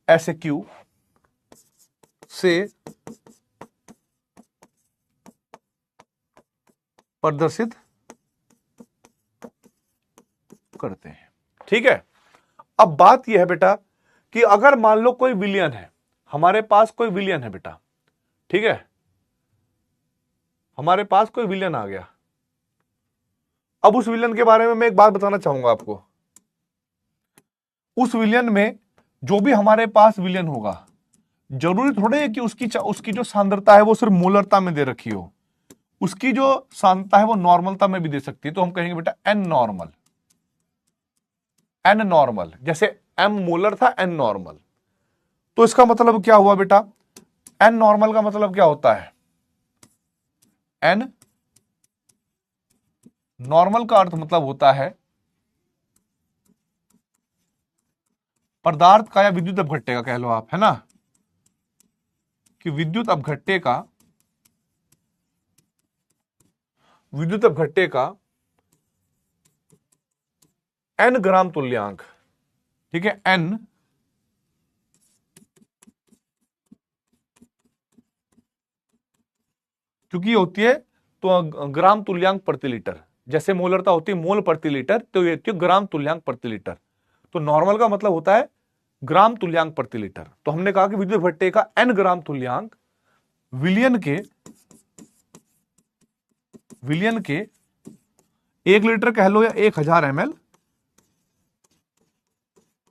SQ से प्रदर्शित करते हैं। ठीक है, अब बात यह है बेटा कि अगर मान लो कोई विलयन है, हमारे पास कोई विलयन है बेटा, ठीक है, हमारे पास कोई विलयन आ गया। अब उस विलयन के बारे में मैं एक बात बताना चाहूंगा आपको। उस विलयन में जो भी हमारे पास विलयन होगा, जरूरी थोड़े है कि उसकी जो सांद्रता है वो सिर्फ मोलरता में दे रखी हो, उसकी जो सांद्रता है वो नॉर्मलता में भी दे सकती है। तो हम कहेंगे बेटा एन नॉर्मल, जैसे एम मोलर था, एन नॉर्मल। तो इसका मतलब क्या हुआ बेटा? एन नॉर्मल का मतलब क्या होता है? एन नॉर्मल का अर्थ मतलब होता है पदार्थ का या विद्युत अपघट्य का, कह लो आप, है ना, कि विद्युत अपघट्य का एन ग्राम तुल्यांक। ठीक है, एन चूंकि होती है तो ग्राम तुल्यांक प्रति लीटर, जैसे मोलरता होती है मोल प्रति लीटर, तो ये होती है ग्राम तुल्यांक प्रति लीटर। तो नॉर्मल का मतलब होता है ग्राम तुल्यांक प्रति लीटर। तो हमने कहा कि विद्युत अपघट्य का एन ग्राम तुल्यांक विलयन के 1 लीटर कह लो या 1000 ml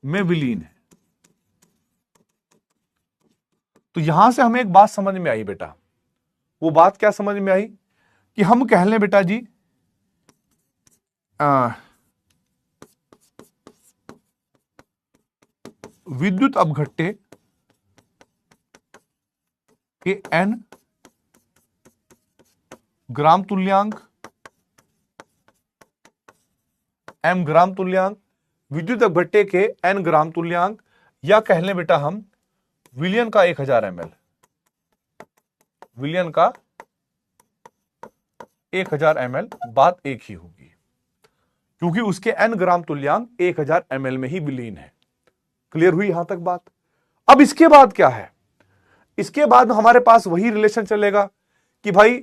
में विलीन है। तो यहां से हमें एक बात समझ में आई बेटा। वो बात क्या समझ में आई? कि हम कह लें बेटा जी विद्युत अपघट्य के एन ग्राम तुल्यांक, एम ग्राम तुल्यांक, विद्युत अपघट्य के एन ग्राम तुल्यांक, या कह लें बेटा हम विलयन का 1000 ml, विलयन का 1000 ml, बात एक ही होगी, क्योंकि उसके एन ग्राम तुल्यांक 1000 ml में ही विलीन है। क्लियर हुई यहां तक बात? अब इसके बाद क्या है, इसके बाद हमारे पास वही रिलेशन चलेगा कि भाई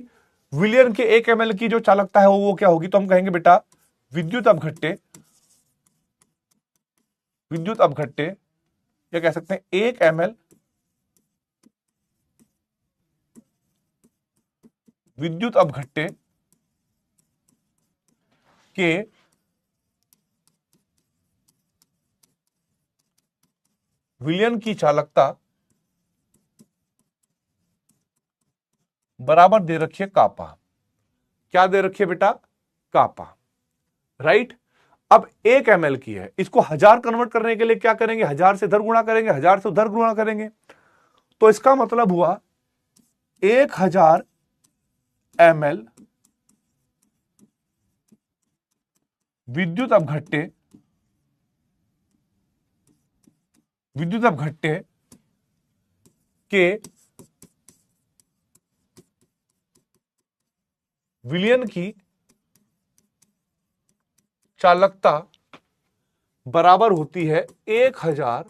विलियन के 1 ml की जो चालकता है वो क्या होगी, तो हम कहेंगे बेटा विद्युत अपघट्य, विद्युत अपघट्य या कह सकते हैं 1 ml विद्युत अपघट्य के विलयन की चालकता बराबर दे रखिए कापा। क्या दे रखिए बेटा, कापा, राइट। अब 1 ml की है, इसको 1000 कन्वर्ट करने के लिए क्या करेंगे, 1000 से इधर गुणा करेंगे, 1000 से उधर गुणा करेंगे। तो इसका मतलब हुआ 1000 ml विद्युत अपघट्य, विद्युत अपघट्य के विलयन की चालकता बराबर होती है 1000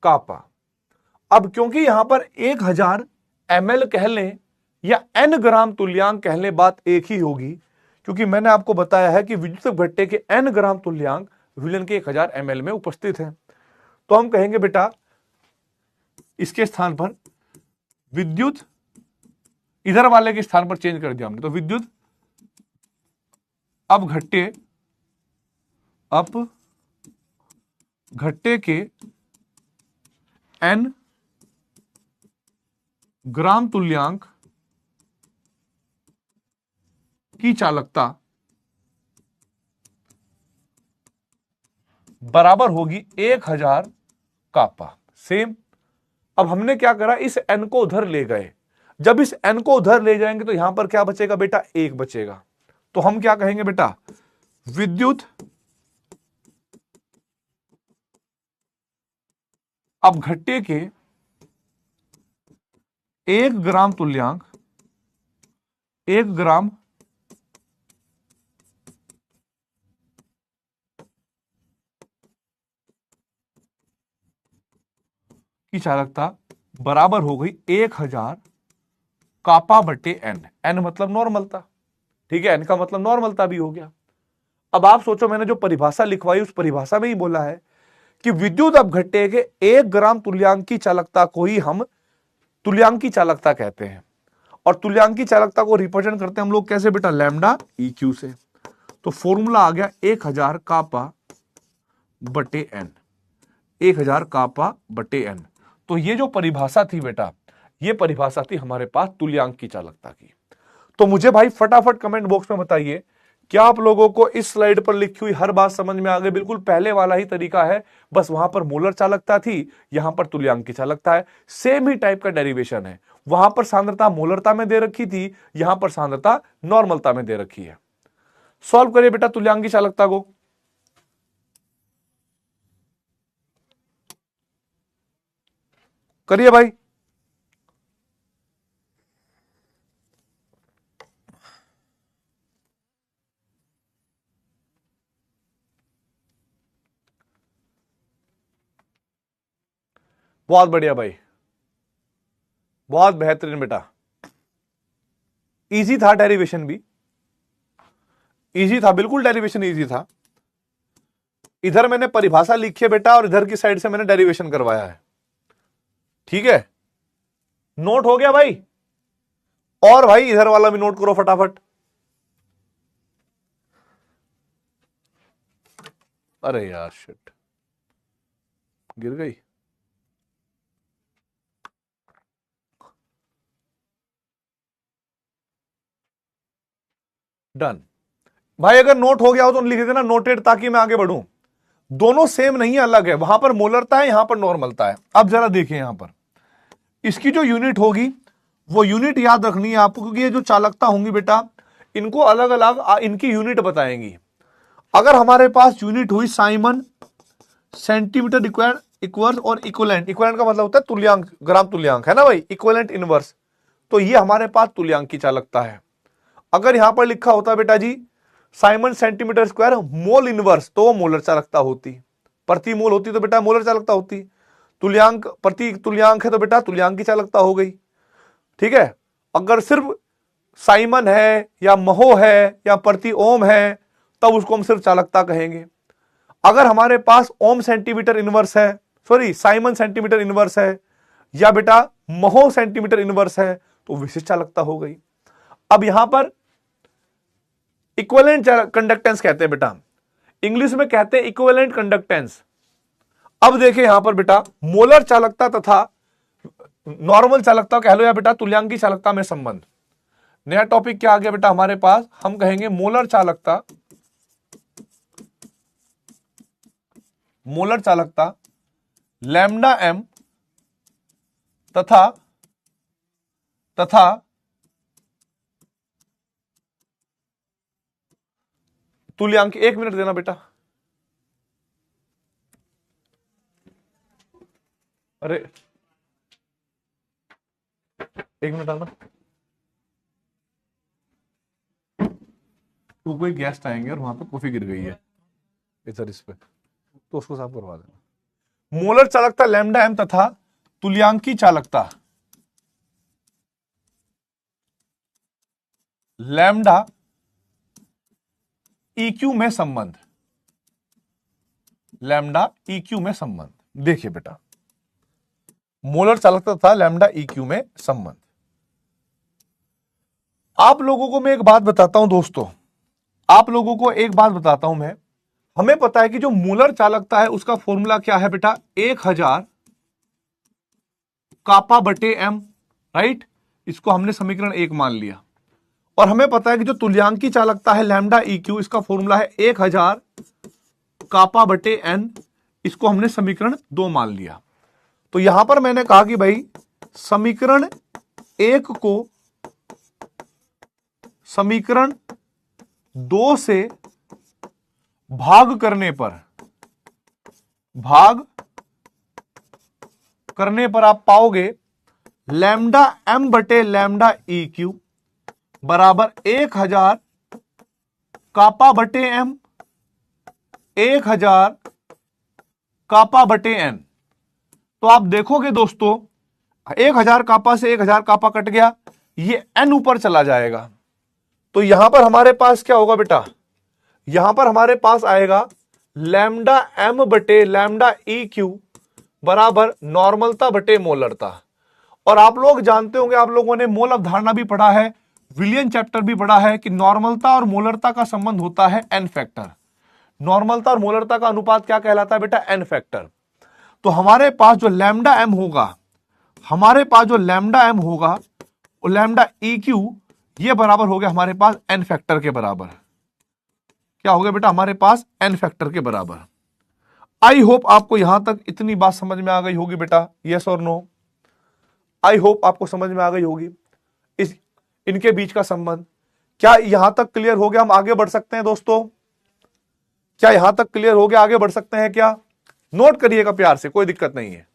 कापा। अब क्योंकि यहां पर 1000 ml कह लें या n ग्राम तुल्यांक कह लें, बात एक ही होगी, क्योंकि मैंने आपको बताया है कि विद्युत अपघट्य के n ग्राम तुल्यांक विलयन के 1000 ml में उपस्थित है। तो हम कहेंगे बेटा इसके स्थान पर विद्युत, इधर वाले के स्थान पर चेंज कर दिया हमने, तो विद्युत अपघट्य, अपघट्य के n ग्राम तुल्यांक की चालकता बराबर होगी 1000 कापा। सेम। अब हमने क्या करा, इस n को उधर ले गए, जब इस n को उधर ले जाएंगे तो यहां पर क्या बचेगा बेटा, 1 बचेगा। तो हम क्या कहेंगे बेटा, विद्युत अपघट्य के 1 ग्राम तुल्यांक, 1 ग्राम की चालकता बराबर हो गई 1000 कापा बटे n। n मतलब नॉर्मलता, ठीक है, n का मतलब नॉर्मलता भी हो गया। अब आप सोचो, मैंने जो परिभाषा लिखवाई उस परिभाषा में ही बोला है कि विद्युत अपघट्य के 1 ग्राम तुल्यांक की चालकता को ही हम तुल्यांक की चालकता कहते हैं, और तुल्यांक की चालकता को रिप्रेजेंट करते हैं हम लोग कैसे बेटा, लैम्डा EQ से। तो फॉर्मूला आ गया 1000 कापा बटे n, 1000 कापा बटे n। तो ये जो परिभाषा थी बेटा, ये परिभाषा थी हमारे पास तुल्यांक की चालकता की। तो मुझे भाई फटाफट कमेंट बॉक्स में बताइए, क्या आप लोगों को इस स्लाइड पर लिखी हुई हर बात समझ में आ गई? बिल्कुल पहले वाला ही तरीका है, बस वहां पर मोलर चालकता थी, यहां पर तुल्यांक की चालकता है। सेम ही टाइप का डेरिवेशन है, वहां पर सांद्रता मोलरता में दे रखी थी, यहां पर सांद्रता नॉर्मलता में दे रखी है। सॉल्व करिए बेटा तुल्यांक की चालकता को। करिए भाई। बहुत बढ़िया भाई, बहुत बेहतरीन बेटा। इजी था, डेरिवेशन भी इजी था, बिल्कुल डेरिवेशन इजी था। इधर मैंने परिभाषा लिखी है बेटा, और इधर की साइड से मैंने डेरिवेशन करवाया है, ठीक है। नोट हो गया भाई? और भाई इधर वाला भी नोट करो फटाफट। अरे यार शिट, गिर गई। डन भाई, अगर नोट हो गया हो तो लिख देना नोटेड, ताकि मैं आगे बढ़ूं। दोनों सेम नहीं है, अलग है, वहां पर मोलरता है, यहां पर नॉर्मलता है। अब जरा देखिए, यहां पर इसकी जो यूनिट होगी वो यूनिट याद रखनी है आपको, क्योंकि ये जो चालकता होंगी बेटा, इनको अलग अलग इनकी यूनिट बताएंगी। अगर हमारे पास यूनिट हुई साइमन सेंटीमीटर इक्वर्स और इक्वलेंट, इक्वलेंट का मतलब होता है तुल्यांक, ग्राम तुल्यांक है ना भाई, इक्वलेंट इनवर्स, तो ये हमारे पास तुल्यांक की चालकता है। अगर यहां पर लिखा होता बेटा जी siemens centimetre square mole inverse, तो वो मोलर चालकता होती, प्रति मोल होती तो बेटा मोलर चालकता होती। तुल्यांक प्रति तुल्यांक है तो बेटा तुल्यांक की चालकता हो गई। ठीक है, अगर सिर्फ साइमन है या महो है या प्रति ओम है तब उसको हम सिर्फ चालकता कहेंगे। अगर हमारे पास ओम सेंटीमीटर इनवर्स है, सॉरी साइमन सेंटीमीटर इनवर्स है या बेटा महो सेंटीमीटर इनवर्स है तो विशिष्ट चालकता हो गई। अब यहां पर इक्विवेलेंट कंडक्टेंस कहते हैं बेटा, इंग्लिश में कहते हैं इक्विवेलेंट कंडक्टेंस। अब देखिए यहां पर बेटा मोलर चालकता तथा नॉर्मल चालकता कह लो या बेटा तुल्यांकी चालकता में संबंध। नया टॉपिक क्या आ गया बेटा हमारे पास, हम कहेंगे मोलर चालकता, मोलर चालकता लैम्डा एम तथा तुल्यांक। 1 मिनट देना बेटा, अरे 1 मिनट आना, तो कोई गेस्ट आएंगे और वहां पे कॉफी गिर गई है इधर इस पे, तो उसको साफ करवा देना। मोलर चालकता लैम्डा एम तथा तुल्यांकी चालकता लैम्डा EQ में संबंध, लैम्डा EQ में संबंध। देखिए बेटा मोलर चालकता तथा लैम्डा EQ में संबंध। आप लोगों को मैं एक बात बताता हूं दोस्तों, आप लोगों को एक बात बताता हूं मैं, हमें पता है कि जो मोलर चालकता है उसका फॉर्मूला क्या है बेटा, 1000 कापा बटे एम, राइट। इसको हमने समीकरण 1 मान लिया। और हमें पता है कि जो तुल्यांकी चालकता है लैम्डा EQ, इसका फॉर्मूला है 1000 कापा बटे एन, इसको हमने समीकरण 2 मान लिया। तो यहां पर मैंने कहा कि भाई समीकरण 1 को समीकरण 2 से भाग करने पर आप पाओगे लैम्डा एम बटे लैम्डा EQ बराबर 1000 कापा बटे एम, 1000 कापा बटे एन। तो आप देखोगे दोस्तों 1000 कापा से 1000 कापा कट गया, ये एन ऊपर चला जाएगा। तो यहां पर हमारे पास क्या होगा बेटा, यहां पर हमारे पास आएगा लैम्डा एम बटे लैम्डा EQ बराबर नॉर्मलता बटे मोलरता। और आप लोग जानते होंगे, आप लोगों ने मोल अवधारणा भी पढ़ा है, विलियन चैप्टर भी पढ़ा है कि नॉर्मलता और मोलरता का संबंध होता है एन फैक्टर। नॉर्मलता और मोलरता का अनुपात क्या कहलाता है बेटा, एन फैक्टर। तो हमारे पास जो लैम्डा एम होगा, हमारे पास जो लैम्डा एम होगा और लैम्डा EQ ये बराबर हो गया हमारे पास एन फैक्टर के बराबर। क्या हो गया बेटा हमारे पास, एन फैक्टर के बराबर। आई होप आपको यहां तक इतनी बात समझ में आ गई होगी बेटा, यस और नो। आई होप आपको समझ में आ गई होगी इस इनके बीच का संबंध। क्या यहां तक क्लियर हो गया, हम आगे बढ़ सकते हैं दोस्तों? क्या यहां तक क्लियर हो गया, आगे बढ़ सकते हैं क्या? नोट करिएगा प्यार से, कोई दिक्कत नहीं है।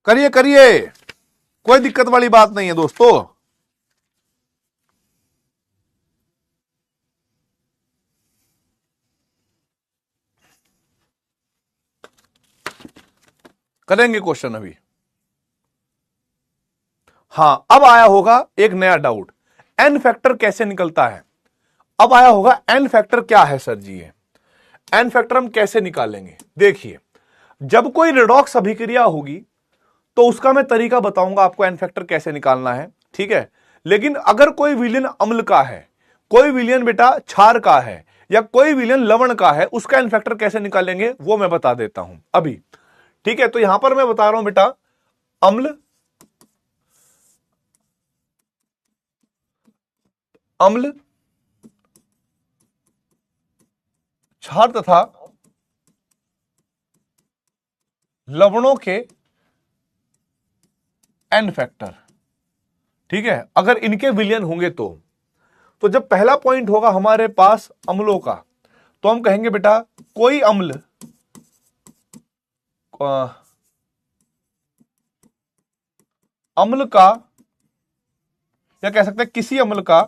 करिए करिए, कोई दिक्कत वाली बात नहीं है दोस्तों। करेंगे क्वेश्चन अभी। हां, अब आया होगा एक नया डाउट, एन फैक्टर कैसे निकलता है। अब आया होगा एन फैक्टर क्या है सर जी, ये एन फैक्टर हम कैसे निकालेंगे। देखिए जब कोई रिडॉक्स अभिक्रिया होगी तो उसका मैं तरीका बताऊंगा आपको एन फैक्टर कैसे निकालना है, ठीक है। लेकिन अगर कोई विलयन अम्ल का है, कोई विलयन बेटा क्षार का है, या कोई विलयन लवण का है, उसका एन फैक्टर कैसे निकालेंगे वो मैं बता देता हूं अभी, ठीक है। तो यहां पर मैं बता रहा हूं बेटा, अम्ल अम्ल क्षार तथा लवणों के एन फैक्टर, ठीक है। अगर इनके विलयन होंगे तो तो जब पहला पॉइंट होगा हमारे पास अम्लों का, तो हम कहेंगे बेटा कोई अम्ल अम्ल का, या कह सकते हैं किसी अम्ल का,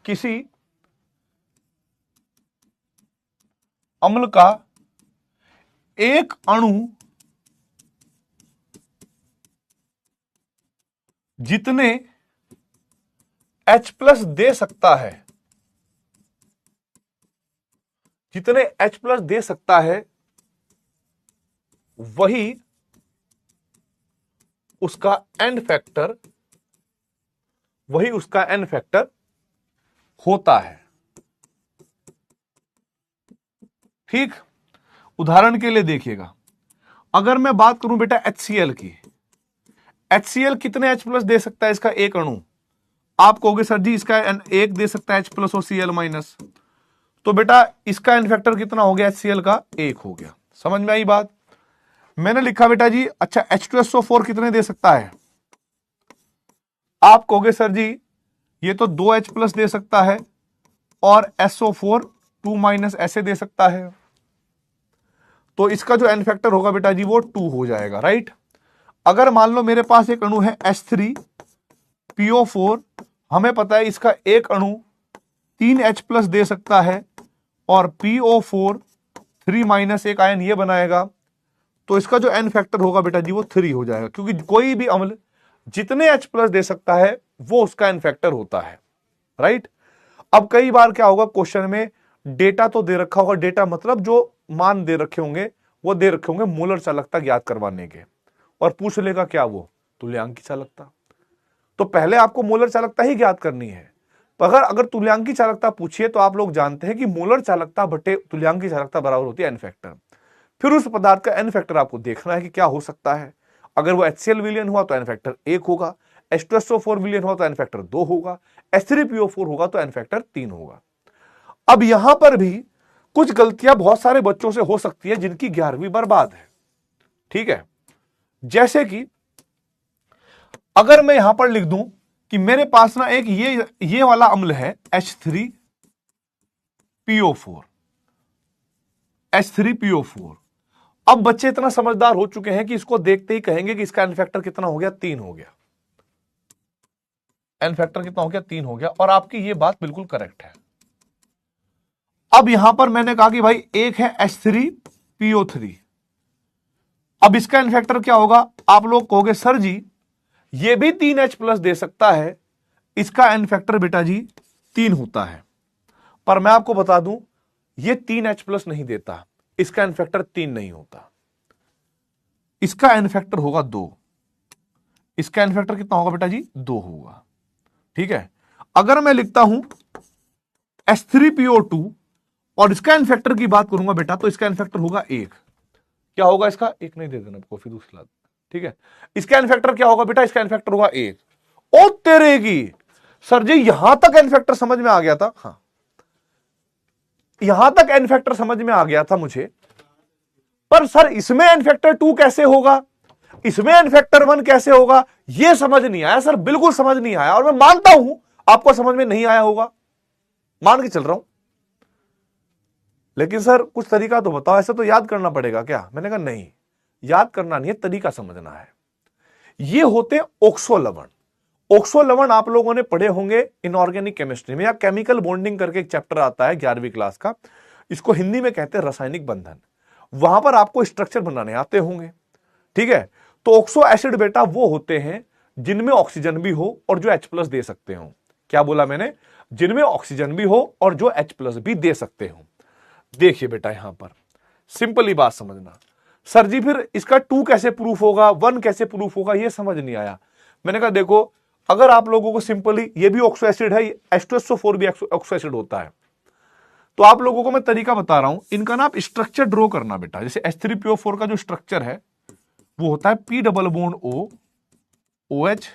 किसी अम्ल का एक अणु जितने H+ दे सकता है, जितने H+ दे सकता है, वही उसका एंड फैक्टर, वही उसका एंड फैक्टर होता है। ठीक, उदाहरण के लिए देखिएगा, अगर मैं बात करूं बेटा HCl की, HCl कितने H+ दे सकता है इसका एक अणु? आप कहोगे सर जी इसका एक दे सकता है H+ और Cl-, तो बेटा इसका एन फैक्टर कितना हो गया? HCl का एक हो गया। समझ में आई बात? मैंने लिखा बेटा जी अच्छा H2SO4 कितने दे सकता है? आप कहोगे सर जी ये तो 2H+ दे सकता है और SO4 2- ऐसे दे सकता है, तो इसका जो एन फैक्टर होगा बेटा जी वो 2 हो जाएगा, राइट। अगर मान लो मेरे पास एक अणु है H3PO4, हमें पता है इसका एक अणु 3H+ दे सकता है और PO4 3- एक आयन ये बनाएगा, तो इसका जो एन फैक्टर होगा बेटा जी वो 3 हो जाएगा, क्योंकि कोई भी अम्ल जितने H+ दे सकता है वो उसका एन फैक्टर होता है, राइट। अब कई बार क्या होगा क्वेश्चन में डेटा तो दे रखा होगा, डेटा मतलब जो मान दे रखे होंगे वो दे रखे होंगे मोलर चालकता ज्ञात करवाने के, और पूछ लेगा क्या वो तुल्यांकी चालकता। तो पहले आपको मोलर चालकता ही ज्ञात करनी है। अगर तुल्यांकी चालकता पूछिए तो आप लोग जानते हैं कि मोलर चालकता बटे तुल्यांकी चालकता बराबर होती है एन फैक्टर। फिर उस पदार्थ का एन फैक्टर आपको देखना है कि क्या हो सकता है। अगर वो HCl विलियन हुआ तो एन फैक्टर 1 होगा, H2SO4 विलियन हुआ तो एन फैक्टर 2 होगा, H3PO4 होगा तो एन फैक्टर 3 होगा। अब यहां पर भी कुछ गलतियां बहुत सारे बच्चों से हो सकती है जिनकी 11वीं बर्बाद है, ठीक है। जैसे कि अगर मैं यहां पर लिख दूं कि मेरे पास ना एक ये वाला अम्ल है H3PO4, H3PO4। अब बच्चे इतना समझदार हो चुके हैं कि इसको देखते ही कहेंगे कि इसका एन फैक्टर कितना हो गया? 3 हो गया। एन फैक्टर कितना हो गया? 3 हो गया। और आपकी ये बात बिल्कुल करेक्ट है। अब यहां पर मैंने कहा कि भाई एक है H3PO3, अब इसका एन फैक्टर क्या होगा? आप लोग कहोगे सर जी ये भी 3H+ दे सकता है, इसका एन फैक्टर बेटा जी 3 होता है। पर मैं आपको बता दूं ये 3H+ नहीं देता, इसका एन फैक्टर 3 नहीं होता, इसका एन फैक्टर होगा 2। इसका एन फैक्टर कितना होगा बेटा जी? 2 होगा, ठीक है। अगर मैं लिखता हूं H3PO2 और इसका एन फैक्टर की बात करूंगा बेटा तो इसका एन फैक्टर होगा 1। क्या होगा इसका? 1 नहीं दे देना कॉफी दूसरा, ठीक है। इसका एन फैक्टर क्या होगा बेटा? इसका एन फैक्टर होगा 1। ओ तेरे की सर जी यहां तक एन फैक्टर समझ में आ गया था? हाँ, यहां तक एन फैक्टर समझ में आ गया था मुझे, पर सर इसमें एन फैक्टर 2 कैसे होगा, इसमें एन फैक्टर 1 कैसे होगा, यह समझ नहीं आया सर, बिल्कुल समझ नहीं आया। और मैं मानता हूं आपको समझ में नहीं आया होगा, मान के चल रहा हूं, लेकिन सर कुछ तरीका तो बताओ, ऐसे तो याद करना पड़ेगा क्या? मैंने कहा नहीं, याद करना नहीं है, तरीका समझना है। ये होते ऑक्सो लवण। ऑक्सो लवण आप लोगों ने पढ़े होंगे इनऑर्गेनिक केमिस्ट्री में, या केमिकल बॉन्डिंग करके एक चैप्टर आता है 11वीं क्लास का, इसको हिंदी में कहते हैं रासायनिक बंधन। वहां पर आपको स्ट्रक्चर बनाने आते होंगे, ठीक है। तो ऑक्सो एसिड बेटा वो होते हैं जिनमें ऑक्सीजन भी हो और जो H+ दे सकते हो। क्या बोला मैंने? जिनमें ऑक्सीजन भी हो और जो H+ भी दे सकते हो। देखिए बेटा यहां पर सिंपल ही बात समझना। सर जी फिर इसका 2 कैसे प्रूफ होगा, 1 कैसे प्रूफ होगा, यह समझ नहीं आया। मैंने कहा देखो, अगर आप लोगों को सिंपली ये भी ऑक्सो एसिड है, H2SO4 भी ऑक्सो एसिड होता है, तो आप लोगों को मैं तरीका बता रहा हूं, इनका ना आप स्ट्रक्चर ड्रॉ करना बेटा। जैसे H3PO4 का जो स्ट्रक्चर है वो होता है P double bond O, OH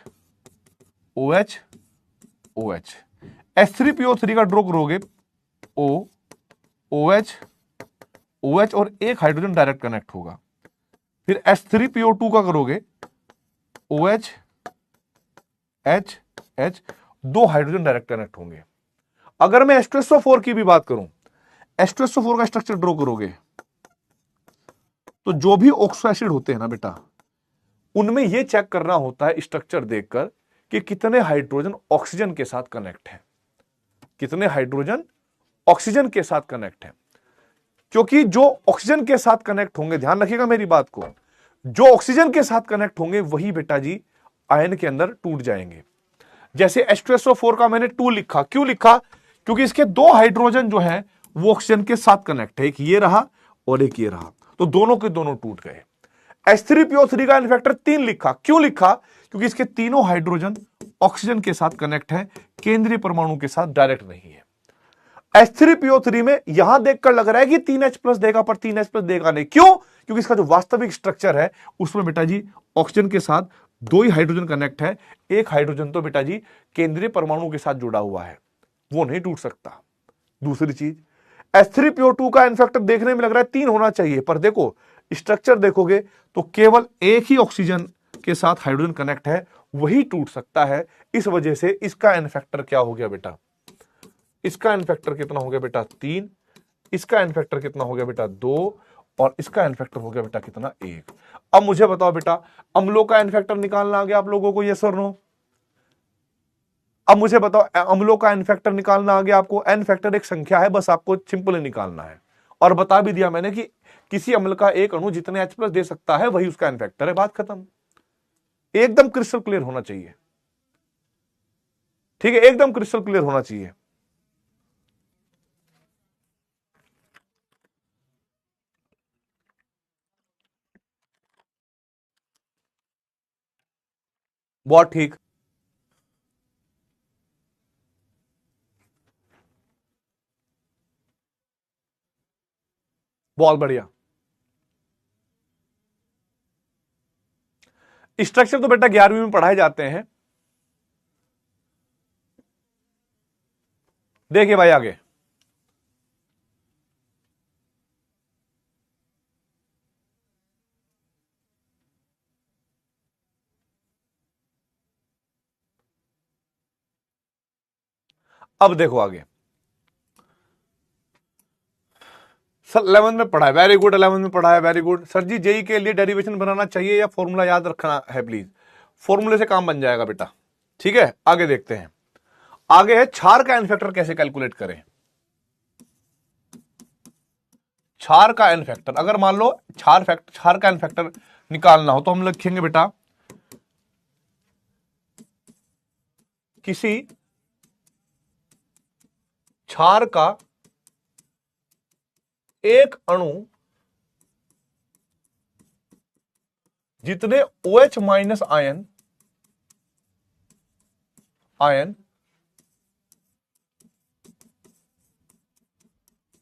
OH OH। H3PO3 का ड्रॉ करोगे O OH OH और एक हाइड्रोजन डायरेक्ट कनेक्ट होगा। फिर H3PO2 का करोगे OH H H दो हाइड्रोजन डायरेक्ट कनेक्ट होंगे। अगर मैं H2SO4 की भी बात करूं, H2SO4 का स्ट्रक्चर ड्रॉ करोगे तो जो भी ऑक्सो एसिड होते हैं ना बेटा, उनमें यह चेक करना होता है स्ट्रक्चर देखकर कि कितने हाइड्रोजन ऑक्सीजन के साथ कनेक्ट है, कितने हाइड्रोजन ऑक्सीजन के साथ कनेक्ट है। क्योंकि जो ऑक्सीजन के साथ कनेक्ट होंगे, ध्यान रखिएगा मेरी बात को, जो ऑक्सीजन के साथ कनेक्ट होंगे वही बेटा जी आयन के अंदर टूट जाएंगे। जैसे H2SO4 का मैंने 2 लिखा, क्यों लिखा? क्योंकि इसके दो हाइड्रोजन जो है वो ऑक्सीजन के साथ कनेक्ट है, एक ये रहा और एक ये रहा, तो दोनों के दोनों टूट गए। H3PO3 का एन फैक्टर 3 लिखा, क्यों लिखा? क्योंकि इसके तीनों हाइड्रोजन ऑक्सीजन के साथ कनेक्ट है, केंद्रीय परमाणु के साथ डायरेक्ट नहीं है। H3PO3 में यहां देखकर लग रहा है कि 3H+ देगा, पर 3H+ देगा नहीं। क्यों? क्योंकि इसका जो वास्तविक स्ट्रक्चर है उसमें बेटा जी ऑक्सीजन के साथ दो ही हाइड्रोजन कनेक्ट है, एक हाइड्रोजन तो बेटा जी केंद्रीय परमाणु के साथ जुड़ा हुआ है, वो नहीं टूट सकता। दूसरी चीज, H3PO2 का एन फैक्टर देखने में लग रहा है 3 होना चाहिए, पर देखो स्ट्रक्चर देखोगे तो केवल एक ही ऑक्सीजन के साथ हाइड्रोजन कनेक्ट है, वही टूट सकता है। इस वजह से इसका एन फैक्टर क्या हो गया बेटा? इसका एन फैक्टर कितना हो गया बेटा? 3। इसका एन फैक्टर कितना हो गया बेटा? 2। और इसका एन फैक्टर हो गया बेटा कितना? 1। अब मुझे बताओ बेटा, अम्लों का एन फैक्टर निकालना आ गया आप लोगों को, यस और नो? अब मुझे बताओ, अम्लों का एन फैक्टर निकालना आ गया आपको। एन फैक्टर एक संख्या है, बस आपको सिंपली निकालना है। और बता भी दिया मैंने कि किसी अम्ल का एक अणु जितने H+ दे सकता है वही उसका एन फैक्टर है, बात खत्म। एकदम क्रिस्टल क्लियर होना चाहिए, ठीक है, एकदम क्रिस्टल क्लियर होना चाहिए। बहुत ठीक, बहुत बढ़िया। स्ट्रक्चर तो बेटा 11वीं में पढ़ाए जाते हैं। देखिए भाई आगे, अब देखो आगे। सर 11 में पढ़ा है, वेरी गुड, 11 में पढ़ा है, वेरी गुड। सर जी जेई के लिए डेरिवेशन बनाना चाहिए या फॉर्मूला याद रखना है? प्लीज फॉर्मूले से काम बन जाएगा बेटा, ठीक है। आगे देखते हैं, आगे है क्षार का एन फैक्टर कैसे कैलकुलेट करें। क्षार का एन फैक्टर, अगर मान लो क्षार का एन फैक्टर निकालना हो तो हम लिखेंगे बेटा, किसी क्षार का एक अणु जितने OH माइनस आयन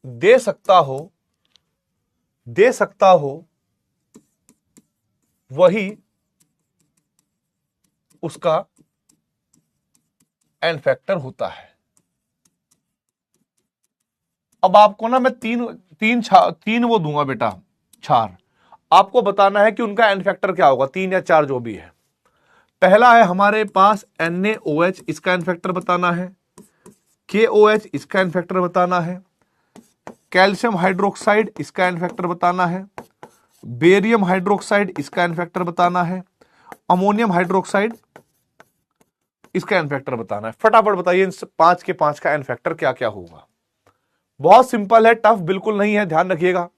दे सकता हो वही उसका एन फैक्टर होता है। अब आपको ना मैं तीन वो दूंगा बेटा क्षार, आपको बताना है कि उनका एन फैक्टर क्या होगा, 3 या 4 जो भी है। पहला है हमारे पास NaOH, इसका एन फैक्टर बताना है। KOH, इसका एन फैक्टर बताना है। कैल्शियम हाइड्रोक्साइड, इसका एन फैक्टर बताना है। बेरियम हाइड्रोक्साइड, इसका एन फैक्टर बताना है। अमोनियम हाइड्रोक्साइड, इसका एन फैक्टर बताना है। फटाफट बताइए इन 5 के 5 का एन फैक्टर क्या क्या होगा। बहुत सिंपल है, टफ बिल्कुल नहीं है, ध्यान रखिएगा।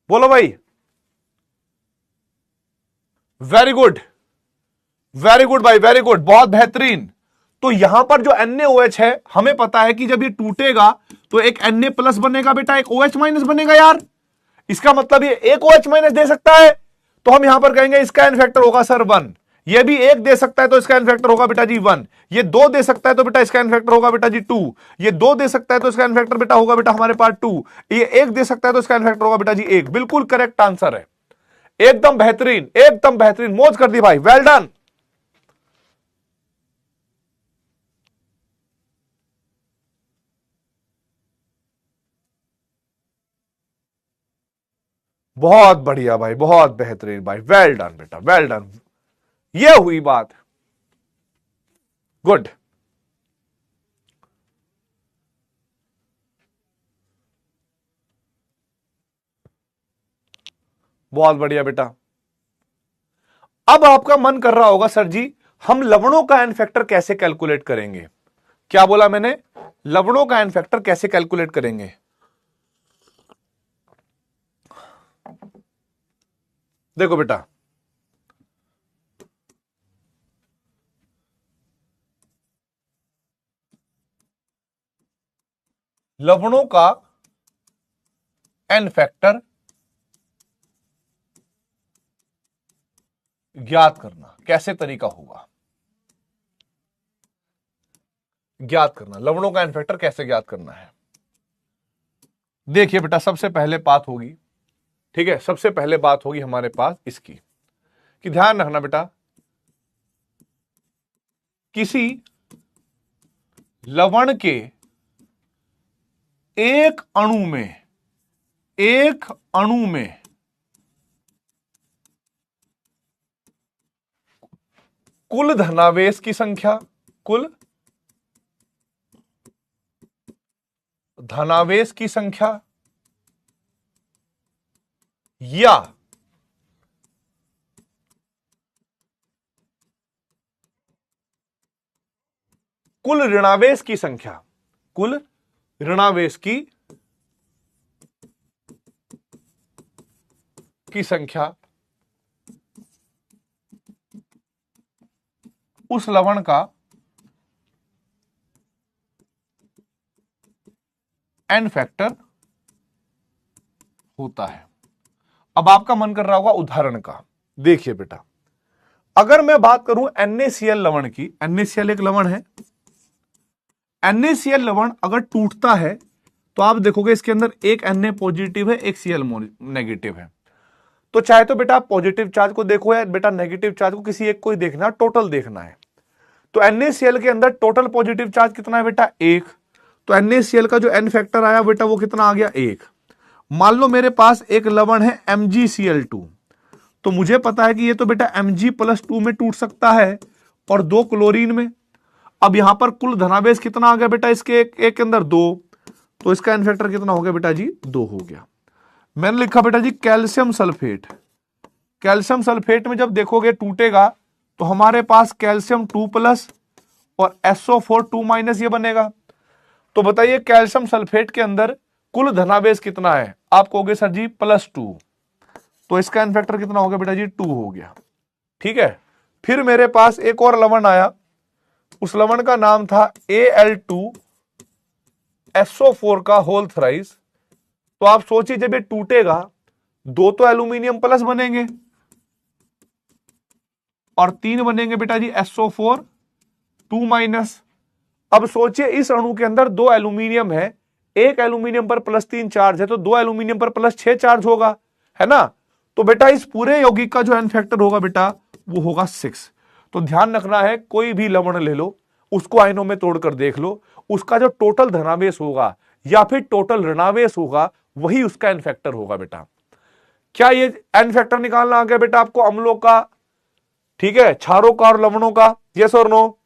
बोलो भाई। वेरी गुड, वेरी गुड भाई, वेरी गुड, बहुत बेहतरीन। तो यहां पर जो NaOH है, हमें पता है कि जब ये टूटेगा तो एक Na+ बनेगा बेटा, एक OH- बनेगा यार। इसका मतलब ये एक OH- दे सकता है, तो हम यहां पर कहेंगे इसका एन फैक्टर होगा सर 1। ये भी एक दे सकता है तो इसका एन फैक्टर होगा बेटा जी 1। ये 2 दे सकता है तो बेटा इसका एन फैक्टर होगा बेटा जी 2। ये 2 दे सकता है तो इसका एन फैक्टर बेटा होगा बेटा हमारे पास 2। ये 1 दे सकता है तो इसका एन फैक्टर होगा बेटा जी 1। बिल्कुल करेक्ट आंसर है, एकदम बेहतरीन, एकदम बेहतरीन, मौज कर दी भाई, वेल डन। बहुत बढ़िया भाई, बहुत बेहतरीन भाई, वेल डन बेटा, वेल डन। ये हुई बात, गुड। बहुत बढ़िया बेटा। अब आपका मन कर रहा होगा सर जी हम लवणों का एन फैक्टर कैसे कैलकुलेट करेंगे? क्या बोला मैंने? लवणों का एन फैक्टर कैसे कैलकुलेट करेंगे? देखो बेटा, लवणों का एन फैक्टर ज्ञात करना कैसे तरीका होगा? ज्ञात करना लवणों का एन फैक्टर कैसे ज्ञात करना है? देखिए बेटा, सबसे पहले बात होगी, ठीक है, सबसे पहले बात होगी हमारे पास इसकी, कि ध्यान रखना बेटा, किसी लवण के एक अणु में, एक अणु में कुल धनावेश की संख्या, कुल धनावेश की संख्या या कुल ऋणावेश की संख्या, कुल ऋणावेश की संख्या उस लवण का एन फैक्टर होता है। अब आपका मन कर रहा होगा उदाहरण का। देखिए बेटा, अगर मैं बात करूं NaCl लवण की, NaCl एक लवण है, NaCl लवण अगर टूटता है तो आप देखोगे इसके अंदर एक Na पॉजिटिव है, एक Cl नेगेटिव है। तो चाहे तो बेटा आप पॉजिटिव चार्ज को देखो या बेटा नेगेटिव चार्ज को, किसी एक को ही देखना, टोटल देखना है। तो NaCl के अंदर टोटल पॉजिटिव चार्ज कितना है बेटा? एक। तो NaCl का जो एन फैक्टर आया बेटा वो कितना आ गया? एक। मान लो मेरे पास एक लवण है MgCl2, तो मुझे पता है कि ये तो बेटा Mg+2 में टूट सकता है और 2 क्लोरीन में। अब यहां पर कुल धनावेश कितना आ गया बेटा इसके? एक के अंदर 2, तो इसका एन फैक्टर कितना हो गया बेटा जी? 2 हो गया। मैंने लिखा बेटा जी कैल्शियम सल्फेट। कैल्शियम सल्फेट में जब देखोगे टूटेगा तो हमारे पास कैल्शियम 2+ और SO4 2- ये बनेगा। तो बताइए कैल्शियम सल्फेट के अंदर कुल धनावेश कितना है? आप कहोगे सर जी +2, तो इसका एन फैक्टर कितना हो गया बेटा जी? 2 हो गया। ठीक है। फिर मेरे पास एक और लवण आया, उस लवण का नाम था Al2SO4 का होल थ्राइस। तो आप सोचिए जब ये टूटेगा, 2 तो एल्यूमिनियम प्लस बनेंगे और 3 बनेंगे बेटा जी SO4 2-। अब सोचिए इस अणु के अंदर 2 एल्यूमिनियम है, एक एल्यूमिनियम पर +3 चार्ज है, तो 2 एल्यूमिनियम पर +6 चार्ज होगा, है ना? तो बेटा इस पूरे यौगिक का जो एन फैक्टर होगा बेटा वो होगा 6। तो ध्यान रखना है, कोई भी लवण ले लो, उसको आयनों में तोड़कर देख लो, उसका जो टोटल धनावेश होगा या फिर टोटल ऋणावेश होगा वही उसका एन फैक्टर होगा बेटा। क्या ये एन फैक्टर निकालना आ गया बेटा आपको अम्लों का, ठीक है, क्षारों का और लवणों का? यस और नो?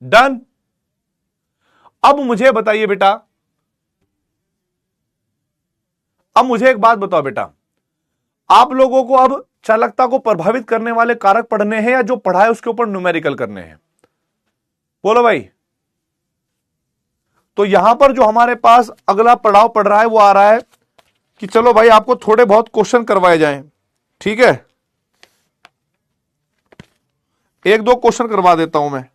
डन। अब मुझे बताइए बेटा, अब मुझे एक बात बताओ बेटा, आप लोगों को अब चालकता को प्रभावित करने वाले कारक पढ़ने हैं या जो पढ़ा है उसके ऊपर न्यूमेरिकल करने हैं? बोलो भाई। तो यहां पर जो हमारे पास अगला पड़ाव पड़ रहा है वो आ रहा है कि चलो भाई आपको थोड़े बहुत क्वेश्चन करवाए जाएं, ठीक है, एक दो क्वेश्चन करवा देता हूं मैं।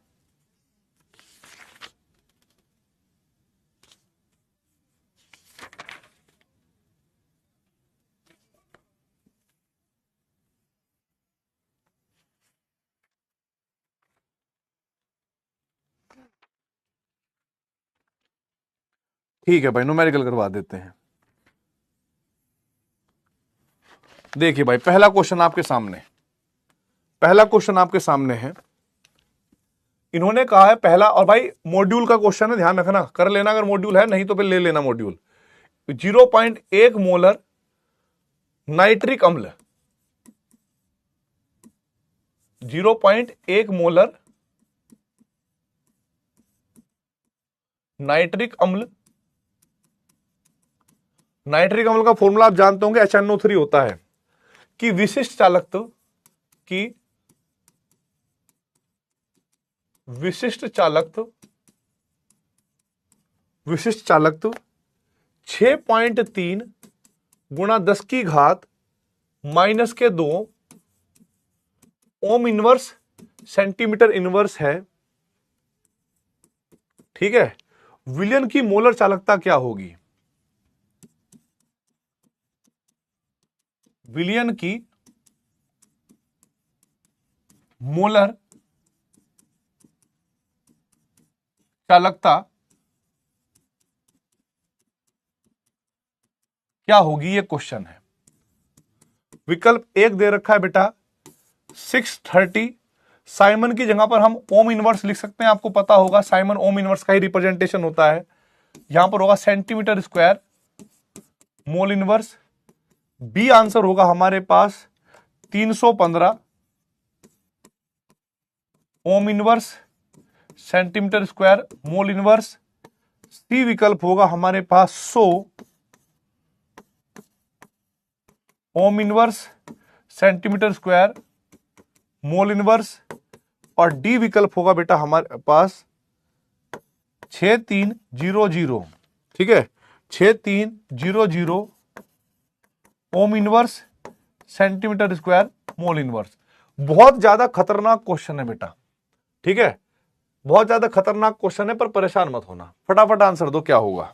ठीक है भाई, न्यूमेरिकल करवा देते हैं। देखिए भाई, पहला क्वेश्चन आपके सामने है। इन्होंने कहा है पहला, और भाई मॉड्यूल का क्वेश्चन है, ध्यान रखना, कर लेना अगर मॉड्यूल है, नहीं तो फिर ले लेना मॉड्यूल। 0.1 मोलर नाइट्रिक अम्ल, 0.1 मोलर नाइट्रिक अम्ल, नाइट्रिक अम्ल का फॉर्मूला आप जानते होंगे, HNO3 होता है, कि विशिष्ट चालकत्व, की विशिष्ट चालकत्व 6.3 गुणा 10 की घात -2 ओम इनवर्स सेंटीमीटर इनवर्स है। ठीक है, विलयन की मोलर चालकता क्या होगी? विलयन की मोलर चालकता क्या होगी, ये क्वेश्चन है। विकल्प एक दे रखा है बेटा 630। साइमन की जगह पर हम ओम इनवर्स लिख सकते हैं, आपको पता होगा साइमन ओम इनवर्स का ही रिप्रेजेंटेशन होता है। यहां पर होगा centimetre square mole inverse. B answer होगा हमारे पास 315 ohm inverse centimetre square mole inverse. C विकल्प होगा हमारे पास 100 ohm inverse centimetre square mole inverse. और डी विकल्प होगा बेटा हमारे पास 6300। ठीक है, 6300 ohm inverse centimetre square mole inverse. बहुत ज्यादा खतरनाक क्वेश्चन है बेटा, ठीक है, बहुत ज्यादा खतरनाक क्वेश्चन है, पर परेशान मत होना, फटाफट आंसर दो क्या होगा।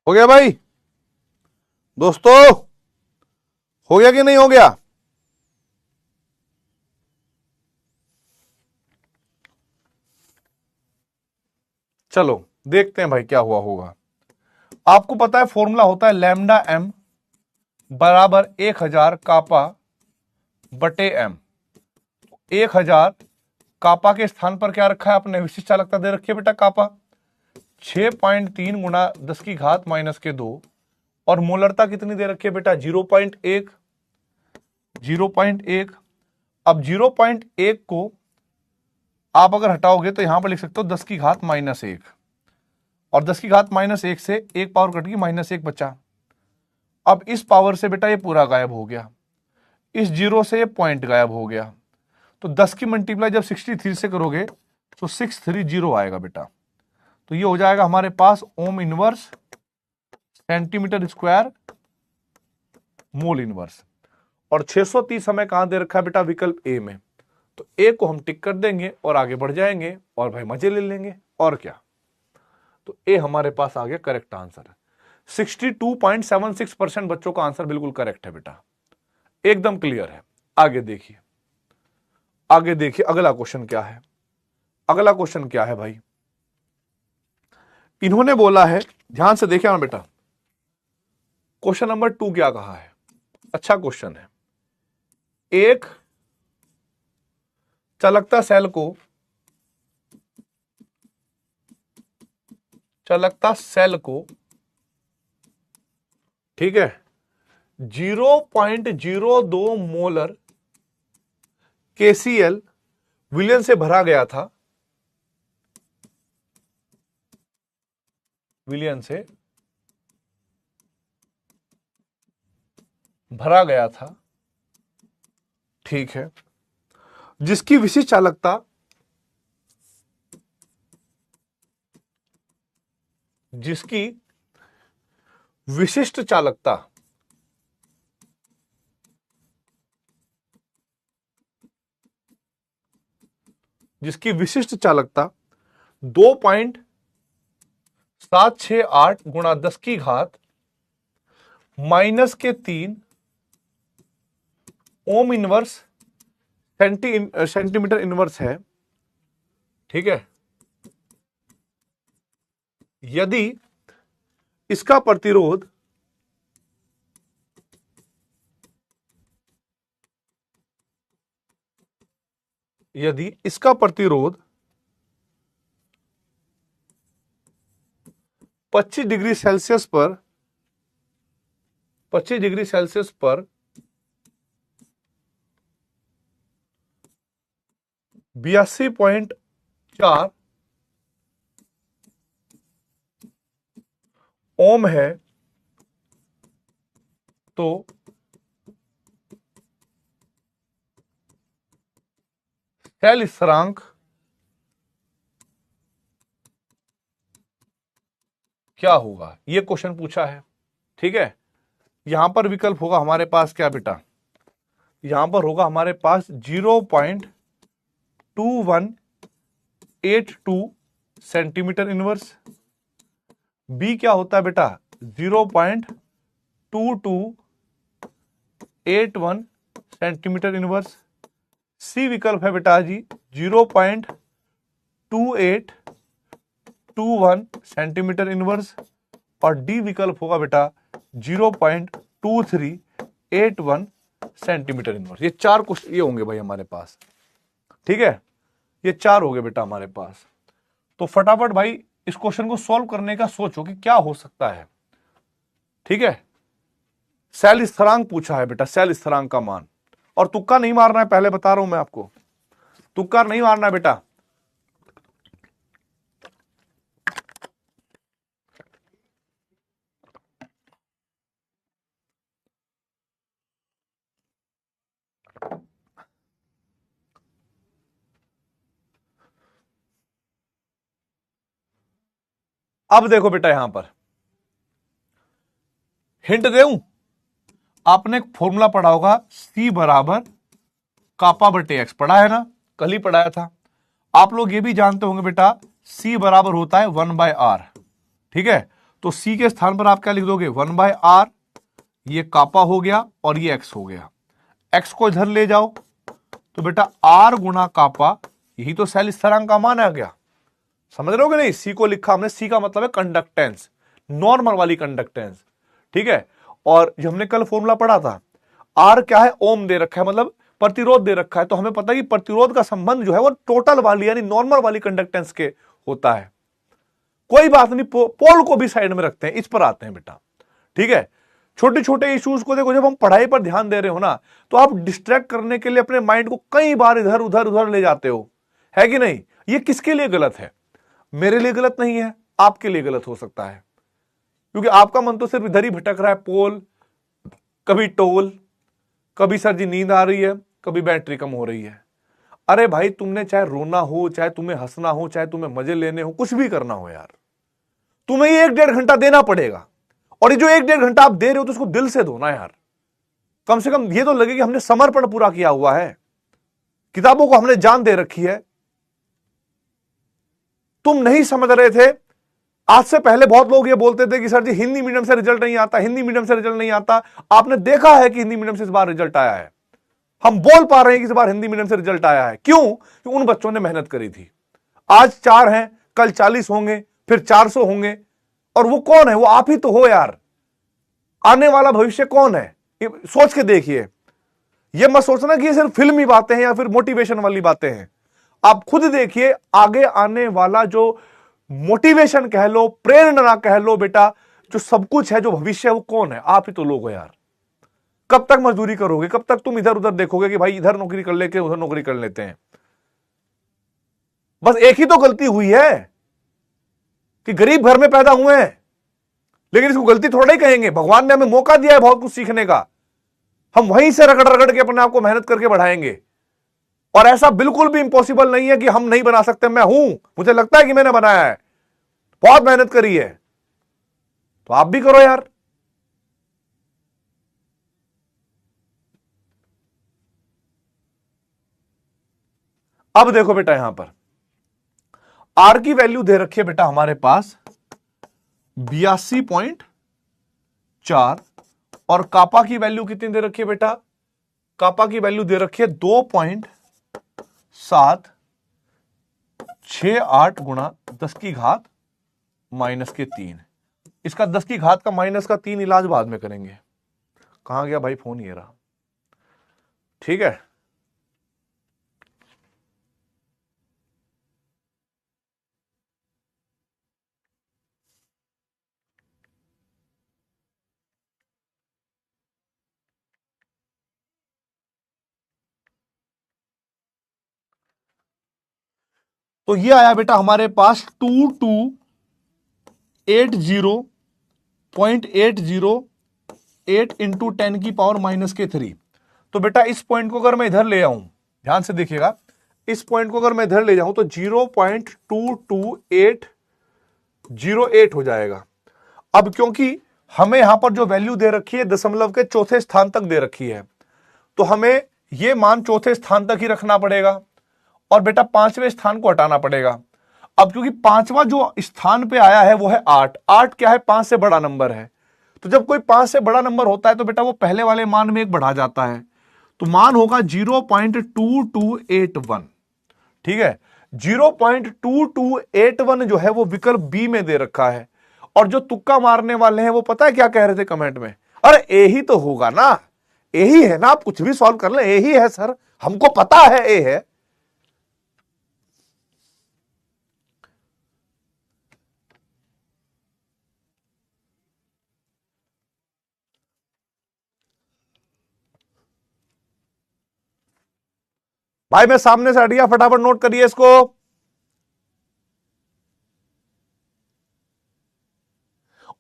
हो गया भाई दोस्तों, हो गया कि नहीं हो गया? चलो देखते हैं भाई क्या हुआ होगा। आपको पता है फॉर्मूला होता है लैम्डा एम बराबर 1000 कापा बटे एम। 1000 कापा के स्थान पर क्या रखा है आपने? विशिष्ट चालकता दे रखी है बेटा कापा। 6.3 गुणा 10 की घात -2 और मोलरता कितनी दे रखी है बेटा? 0.1। 0.1। अब 0.1 को आप अगर हटाओगे तो यहां पर लिख सकते हो 10 की घात -1, और 10 की घात -1 से एक पावर कट गई, -1 बचा। अब इस पावर से बेटा ये पूरा गायब हो गया, इस जीरो से ये पॉइंट गायब हो गया। तो 10 की मल्टीप्लाई जब 63 से करोगे तो 630 आएगा बेटा। तो ये हो जाएगा हमारे पास ohm inverse centimetre square mole inverse. और 630 हमें कहां दे रखा है बेटा? विकल्प ए में। तो ए को हम टिक कर देंगे और आगे बढ़ जाएंगे और भाई मजे ले लेंगे, और क्या। तो ए हमारे पास आ गया करेक्ट आंसर। 62.76% बच्चों का आंसर बिल्कुल करेक्ट है बेटा, एकदम क्लियर है। आगे देखिए, आगे देखिए अगला क्वेश्चन क्या है। अगला क्वेश्चन क्या है भाई? इन्होंने बोला है, ध्यान से देखिए ना बेटा, क्वेश्चन नंबर 2 क्या कहा है? अच्छा क्वेश्चन है। एक चालकता सेल को ठीक है 0.02 मोलर KCl विलयन से भरा गया था, विलयन से भरा गया था, ठीक है, जिसकी विशिष्ट चालकता, जिसकी विशिष्ट चालकता जिसकी विशिष्ट चालकता 2.768 गुणा 10 की घात -3 ओम इनवर्स सेंटीमीटर इनवर्स है, ठीक है। यदि इसका प्रतिरोध यदि इसका प्रतिरोध 25 डिग्री सेल्सियस पर 82.4 ओम है, तो सेल स्थिरांक क्या होगा, यह क्वेश्चन पूछा है, ठीक है। यहां पर विकल्प होगा हमारे पास क्या बेटा, यहां पर होगा हमारे पास 0.2182 सेंटीमीटर इनवर्स। बी क्या होता है बेटा, 0.2281 सेंटीमीटर इनवर्स। सी विकल्प है बेटा जी 0.2821 सेंटीमीटर इनवर्स, और डी विकल्प होगा बेटा 0.2381 सेंटीमीटर इनवर्स। ये चार क्वेश्चन ये होंगे भाई हमारे पास, ठीक है, ये चार हो गए बेटा हमारे पास। तो फटाफट भाई इस क्वेश्चन को सॉल्व करने का सोचो कि क्या हो सकता है, ठीक है। सेल स्थिरांक पूछा है बेटा, सेल स्थिरांक का मान, और तुक्का नहीं मारना है, पहले बता रहा हूं मैं आपको, तुक्का नहीं मारना है बेटा। अब देखो बेटा, यहां पर हिंट देऊं, आपने एक फॉर्मूला पढ़ा होगा, C बराबर कापा बटे एक्स, पढ़ा है ना, कल ही पढ़ाया था। आप लोग ये भी जानते होंगे बेटा C बराबर होता है 1/r, ठीक है। तो C के स्थान पर आप क्या लिख दोगे, 1/r, ये कापा हो गया और ये x हो गया। x को इधर ले जाओ तो बेटा r गुणा कापा, यही तो सेल स्थिरांक का मान आ गया, समझ रहे हो कि नहीं। C को लिखा हमने, C का मतलब है कंडक्टेंस, नॉर्मल वाली कंडक्टेंस, ठीक है। और जो हमने कल फॉर्मूला पढ़ा था, R क्या है, ओम दे रखा है, मतलब प्रतिरोध दे रखा है, तो हमें पता है कि प्रतिरोध का संबंध जो है वो टोटल वाली यानी नॉर्मल वाली कंडक्टेंस के होता है। कोई बात नहीं, पोल को भी साइड में रखते हैं, इस पर आते हैं बेटा, ठीक है। छोटे छोटे इश्यूज को देखो, जब हम पढ़ाई पर ध्यान दे रहे हो ना, तो आप डिस्ट्रैक्ट करने के लिए अपने माइंड को कई बार इधर उधर उधर ले जाते हो, है कि नहीं। ये किसके लिए गलत है, मेरे लिए गलत नहीं है, आपके लिए गलत हो सकता है, क्योंकि आपका मन तो सिर्फ इधर ही भटक रहा है, पोल, कभी टोल, कभी सर जी नींद आ रही है, कभी बैटरी कम हो रही है। अरे भाई, तुमने चाहे रोना हो, चाहे तुम्हें हंसना हो, चाहे तुम्हें मजे लेने हो, कुछ भी करना हो यार, तुम्हें ये 1-1.5 घंटा देना पड़ेगा। और ये जो 1-1.5 घंटा आप दे रहे हो तो उसको दिल से दो ना यार, कम से कम ये तो लगे कि हमने समर्पण पूरा किया हुआ है, किताबों को हमने जान दे रखी है। तुम नहीं समझ रहे थे, आज से पहले बहुत लोग ये बोलते थे कि सर जी हिंदी मीडियम से रिजल्ट नहीं आता, हिंदी मीडियम से रिजल्ट नहीं आता। आपने देखा है कि हिंदी मीडियम से इस बार रिजल्ट आया है, हम बोल पा रहे हैं कि इस बार हिंदी मीडियम से रिजल्ट आया है। क्यों? कि उन बच्चों ने मेहनत करी थी। आज 4 हैं, कल 40 होंगे, फिर 400 होंगे, और वो कौन है? वो आप ही तो हो यार। आने वाला भविष्य कौन है, ये सोच के देखिए। ये मत सोचना कि ये सिर्फ फिल्मी बातें हैं या फिर मोटिवेशन वाली बातें हैं। आप खुद देखिए, आगे आने वाला जो मोटिवेशन कह लो, प्रेरणा कह लो बेटा, जो सब कुछ है, जो भविष्य है, वो कौन है? आप ही तो लोग हो यार। कब तक मजदूरी करोगे? कब तक तुम इधर उधर देखोगे कि भाई इधर नौकरी कर लेके उधर नौकरी कर लेते हैं? बस एक ही तो गलती हुई है कि गरीब घर में पैदा हुए हैं, लेकिन इसको गलती थोड़ा ही कहेंगे। भगवान ने हमें मौका दिया है बहुत कुछ सीखने का, हम वहीं से रगड़ रगड़ के अपने आप को मेहनत करके बढ़ाएंगे। और ऐसा बिल्कुल भी इंपॉसिबल नहीं है कि हम नहीं बना सकते। मैं हूं, मुझे लगता है कि मैंने बनाया है, बहुत मेहनत करी है, तो आप भी करो यार। अब देखो बेटा, यहां पर आर की वैल्यू दे रखी है बेटा हमारे पास 82.4 और कापा की वैल्यू कितनी दे रखी है बेटा? कापा की वैल्यू दे रखी है 2.768 गुणा 10 की घात -3। इसका 10 की घात का -3 इलाज बाद में करेंगे। कहां गया भाई फोन? ये रहा, ठीक है। तो ये आया बेटा हमारे पास 2280.808 इंटू 10 की पावर -3। तो बेटा इस पॉइंट को अगर मैं इधर ले आऊं, ध्यान से देखिएगा, इस पॉइंट को अगर मैं इधर ले जाऊं तो 0.22808 हो जाएगा। अब क्योंकि हमें यहां पर जो वैल्यू दे रखी है दशमलव के चौथे स्थान तक दे रखी है, तो हमें यह मान चौथे स्थान तक ही रखना पड़ेगा और बेटा पांचवें स्थान को हटाना पड़ेगा। अब क्योंकि पांचवा जो स्थान पे आया है वो है 8। 8 क्या है? 5 से बड़ा नंबर है। तो जब कोई 5 से बड़ा नंबर होता है तो बेटा वो पहले वाले मान में एक बढ़ा जाता है, तो मान होगा 0.2281। ठीक है, 0.2281 जो है वो विकल्प बी में दे रखा है। और जो तुक्का मारने वाले हैं वो पता है क्या कह रहे थे कमेंट में? अरे ए ही तो होगा ना, ए ही है ना, आप कुछ भी सॉल्व कर ले, ए ही है सर, हमको पता है ए है। भाई मैं सामने से हट गया, फटाफट नोट करिए इसको।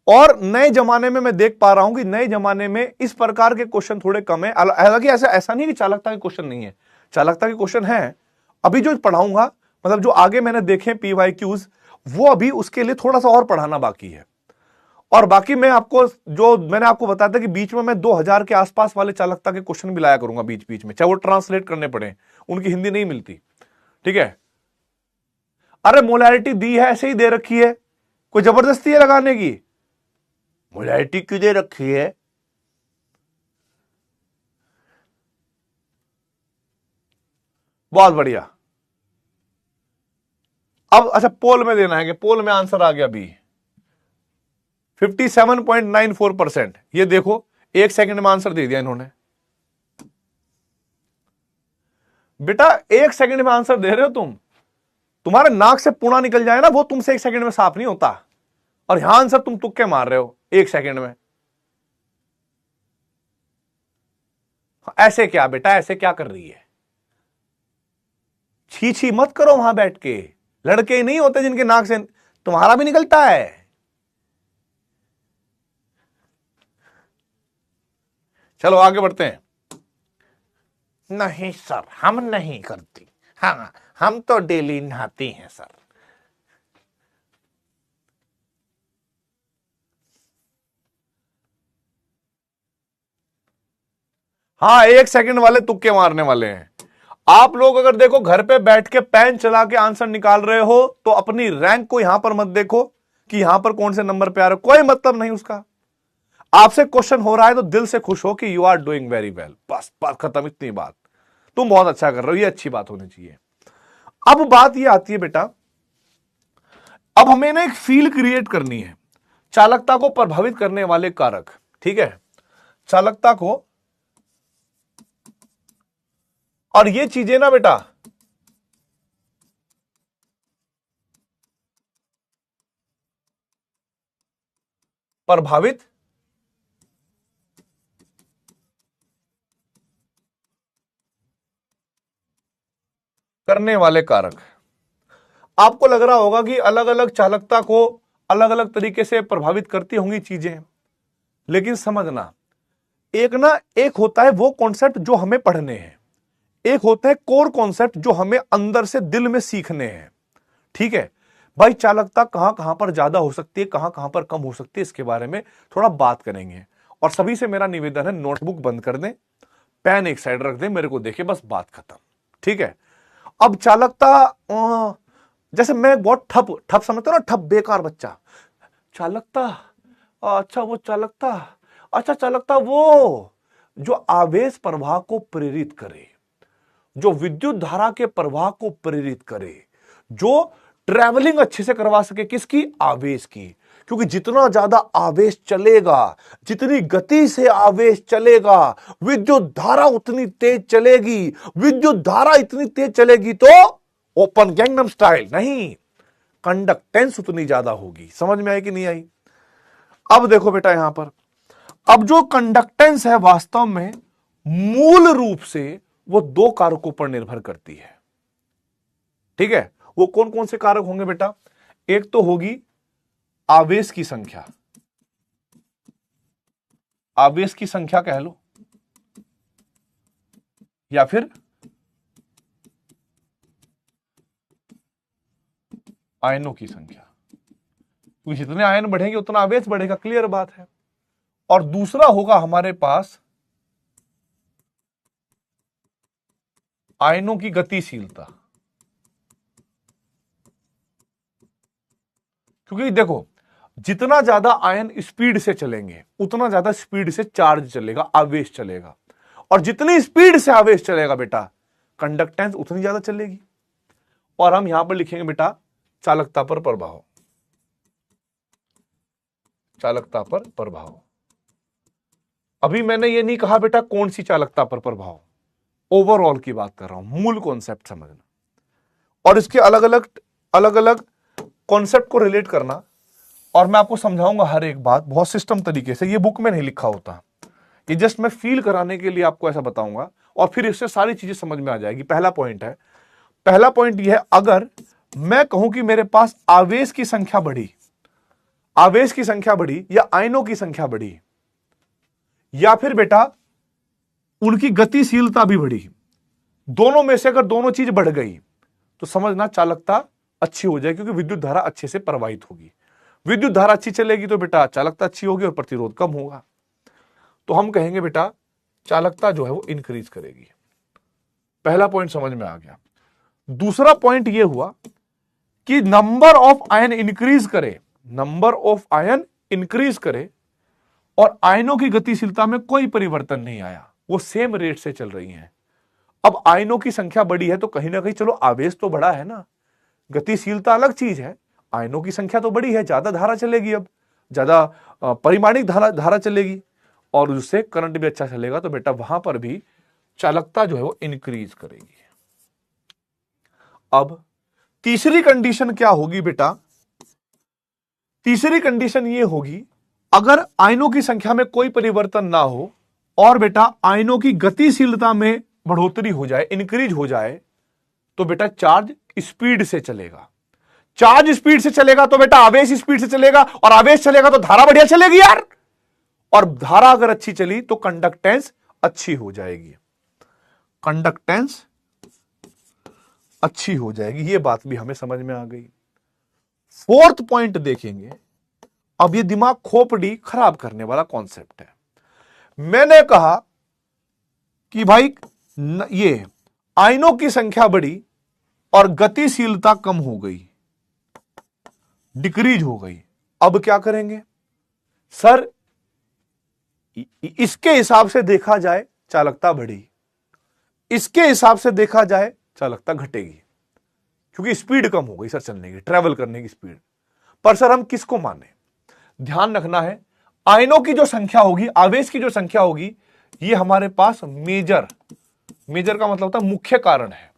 और नए जमाने में मैं देख पा रहा हूं कि नए जमाने में इस प्रकार के क्वेश्चन थोड़े कम है। हालांकि ऐसा नहीं कि चालकता के क्वेश्चन नहीं है, चालकता के क्वेश्चन है। अभी जो पढ़ाऊंगा, मतलब जो आगे मैंने देखे PYQs, वो अभी उसके लिए थोड़ा सा और पढ़ाना बाकी है। और बाकी मैं आपको, जो मैंने आपको बताया था कि बीच में मैं 2000 के आसपास वाले चालकता के क्वेश्चन भी लाया करूंगा बीच बीच में, चाहे वो ट्रांसलेट करने पड़े, उनकी हिंदी नहीं मिलती। ठीक है, अरे मोलैरिटी दी है, ऐसे ही दे रखी है, कोई जबरदस्ती है लगाने की? मोलैरिटी क्यों दे रखी है? बहुत बढ़िया। अब अच्छा, पोल में देना है कि पोल में आंसर आ गया बी, 57.94%। ये देखो, एक सेकंड में आंसर दे दिया इन्होंने। बेटा एक सेकंड में आंसर दे रहे हो तुम, तुम्हारे नाक से पुणा निकल जाए ना, वो तुमसे एक सेकंड में साफ नहीं होता। और यहां आंसर तुम तुक्के मार रहे हो एक सेकंड में। ऐसे क्या बेटा, ऐसे क्या कर रही है? छी छी मत करो वहां बैठ के, लड़के ही नहीं होते जिनके नाक से तुम्हारा भी निकलता है। चलो आगे बढ़ते हैं। नहीं सर, हम नहीं करती, हाँ हम तो डेली नहाती हैं सर। हाँ, एक सेकंड वाले तुक्के मारने वाले हैं। आप लोग अगर देखो घर पे बैठ के पेन चला के आंसर निकाल रहे हो तो अपनी रैंक को यहां पर मत देखो कि यहां पर कौन से नंबर पे आ रहे हो, कोई मतलब नहीं उसका। आपसे क्वेश्चन हो रहा है तो दिल से खुश हो कि you are doing very well, बस बात खत्म, इतनी बात। तुम बहुत अच्छा कर रहे हो, ये अच्छी बात होनी चाहिए। अब बात ये आती है बेटा, अब हमें ना एक फील क्रिएट करनी है, चालकता को प्रभावित करने वाले कारक। ठीक है, चालकता को, और ये चीजें ना बेटा प्रभावित करने वाले कारक। आपको लग रहा होगा कि अलग अलग चालकता को अलग अलग तरीके से प्रभावित करती होंगी चीजें, लेकिन समझना, एक होता है वो कॉन्सेप्ट जो हमें पढ़ने हैं, एक होता है कोर कॉन्सेप्ट जो हमें अंदर से दिल में सीखने हैं। ठीक है भाई, चालकता कहां कहां पर ज्यादा हो सकती है, कहां कहां पर कम हो सकती है, इसके बारे में थोड़ा बात करेंगे। और सभी से मेरा निवेदन है, नोटबुक बंद कर दें, पेन एक साइड रख दें, मेरे को देखे, बस बात खत्म। ठीक है, अब चालकता, जैसे मैं बहुत ठप समझता हूं ना, ठप बेकार बच्चा, चालकता, अच्छा वो चालकता, अच्छा चालकता वो जो आवेश प्रवाह को प्रेरित करे, जो विद्युत धारा के प्रवाह को प्रेरित करे, जो ट्रैवलिंग अच्छे से करवा सके, किसकी, आवेश की। क्योंकि जितना ज्यादा आवेश चलेगा, जितनी गति से आवेश चलेगा, विद्युत धारा उतनी तेज चलेगी, विद्युत धारा इतनी तेज चलेगी तो ओपन गैंगनम स्टाइल नहीं, कंडक्टेंस उतनी ज्यादा होगी। समझ में आई कि नहीं आई? अब देखो बेटा यहां पर, अब जो कंडक्टेंस है वास्तव में मूल रूप से वो दो कारकों पर निर्भर करती है। ठीक है, वो कौन कौन से कारक होंगे बेटा? एक तो होगी आवेश की संख्या, आवेश की संख्या कह लो, या फिर आयनों की संख्या, क्योंकि जितने आयन बढ़ेंगे उतना आवेश बढ़ेगा, क्लियर बात है। और दूसरा होगा हमारे पास आयनों की गतिशीलता, क्योंकि देखो जितना ज्यादा आयन स्पीड से चलेंगे उतना ज्यादा स्पीड से चार्ज चलेगा, आवेश चलेगा, और जितनी स्पीड से आवेश चलेगा बेटा कंडक्टेंस उतनी ज्यादा चलेगी। और हम यहां पर लिखेंगे बेटा चालकता पर प्रभाव, चालकता पर प्रभाव। अभी मैंने ये नहीं कहा बेटा कौन सी चालकता पर प्रभाव, ओवरऑल की बात कर रहा हूं, मूल कॉन्सेप्ट समझना और इसके अलग अलग कॉन्सेप्ट को रिलेट करना। और मैं आपको समझाऊंगा हर एक बात बहुत सिस्टम तरीके से, ये बुक में नहीं लिखा होता, ये जस्ट मैं फील कराने के लिए आपको ऐसा बताऊंगा और फिर इससे सारी चीजें समझ में आ जाएगी। पहला पॉइंट है, पहला पॉइंट यह है, अगर मैं कहूं कि मेरे पास आवेश की संख्या बढ़ी, आवेश की संख्या बढ़ी या आयनों की संख्या बढ़ी, या फिर बेटा उनकी गतिशीलता भी बढ़ी, दोनों में से अगर दोनों चीज बढ़ गई तो समझना चालकता अच्छी हो जाएगी, क्योंकि विद्युत धारा अच्छे से प्रवाहित होगी। विद्युत धारा अच्छी चलेगी तो बेटा चालकता अच्छी होगी और प्रतिरोध कम होगा, तो हम कहेंगे बेटा चालकता जो है वो इंक्रीज करेगी। पहला पॉइंट समझ में आ गया। दूसरा पॉइंट ये हुआ कि नंबर ऑफ आयन इंक्रीज करे, नंबर ऑफ आयन इंक्रीज करे और आयनों की गतिशीलता में कोई परिवर्तन नहीं आया, वो सेम रेट से चल रही हैं। अब आयनों की संख्या बढ़ी है तो कहीं ना कहीं चलो आवेश तो बढ़ा है ना, गतिशीलता अलग चीज है, आयनों की संख्या तो बढ़ी है, ज्यादा धारा चलेगी, अब ज्यादा परिमाणिक धारा चलेगी और उससे करंट भी अच्छा चलेगा, तो बेटा वहां पर भी चालकता जो है वो इंक्रीज करेगी। अब तीसरी कंडीशन क्या होगी बेटा? तीसरी कंडीशन ये होगी अगर आयनों की संख्या में कोई परिवर्तन ना हो और बेटा आयनों की गतिशीलता में बढ़ोतरी हो जाए, इंक्रीज हो जाए, तो बेटा चार्ज स्पीड से चलेगा। चार्ज स्पीड से चलेगा तो बेटा आवेश स्पीड से चलेगा, और आवेश चलेगा तो धारा बढ़िया चलेगी यार, और धारा अगर अच्छी चली तो कंडक्टेंस अच्छी हो जाएगी, कंडक्टेंस अच्छी हो जाएगी। ये बात भी हमें समझ में आ गई। फोर्थ पॉइंट देखेंगे, अब ये दिमाग खोपड़ी खराब करने वाला कॉन्सेप्ट है। मैंने कहा कि भाई ये आयनों की संख्या बढ़ी और गतिशीलता कम हो गई, डिक्रीज हो गई। अब क्या करेंगे सर? इसके हिसाब से देखा जाए चालकता बढ़ी, इसके हिसाब से देखा जाए चालकता घटेगी, क्योंकि स्पीड कम हो गई सर चलने की, ट्रेवल करने की स्पीड। पर सर हम किसको माने? ध्यान रखना है, आयनों की जो संख्या होगी, आवेश की जो संख्या होगी, ये हमारे पास मेजर का मतलब होता है मुख्य कारण है,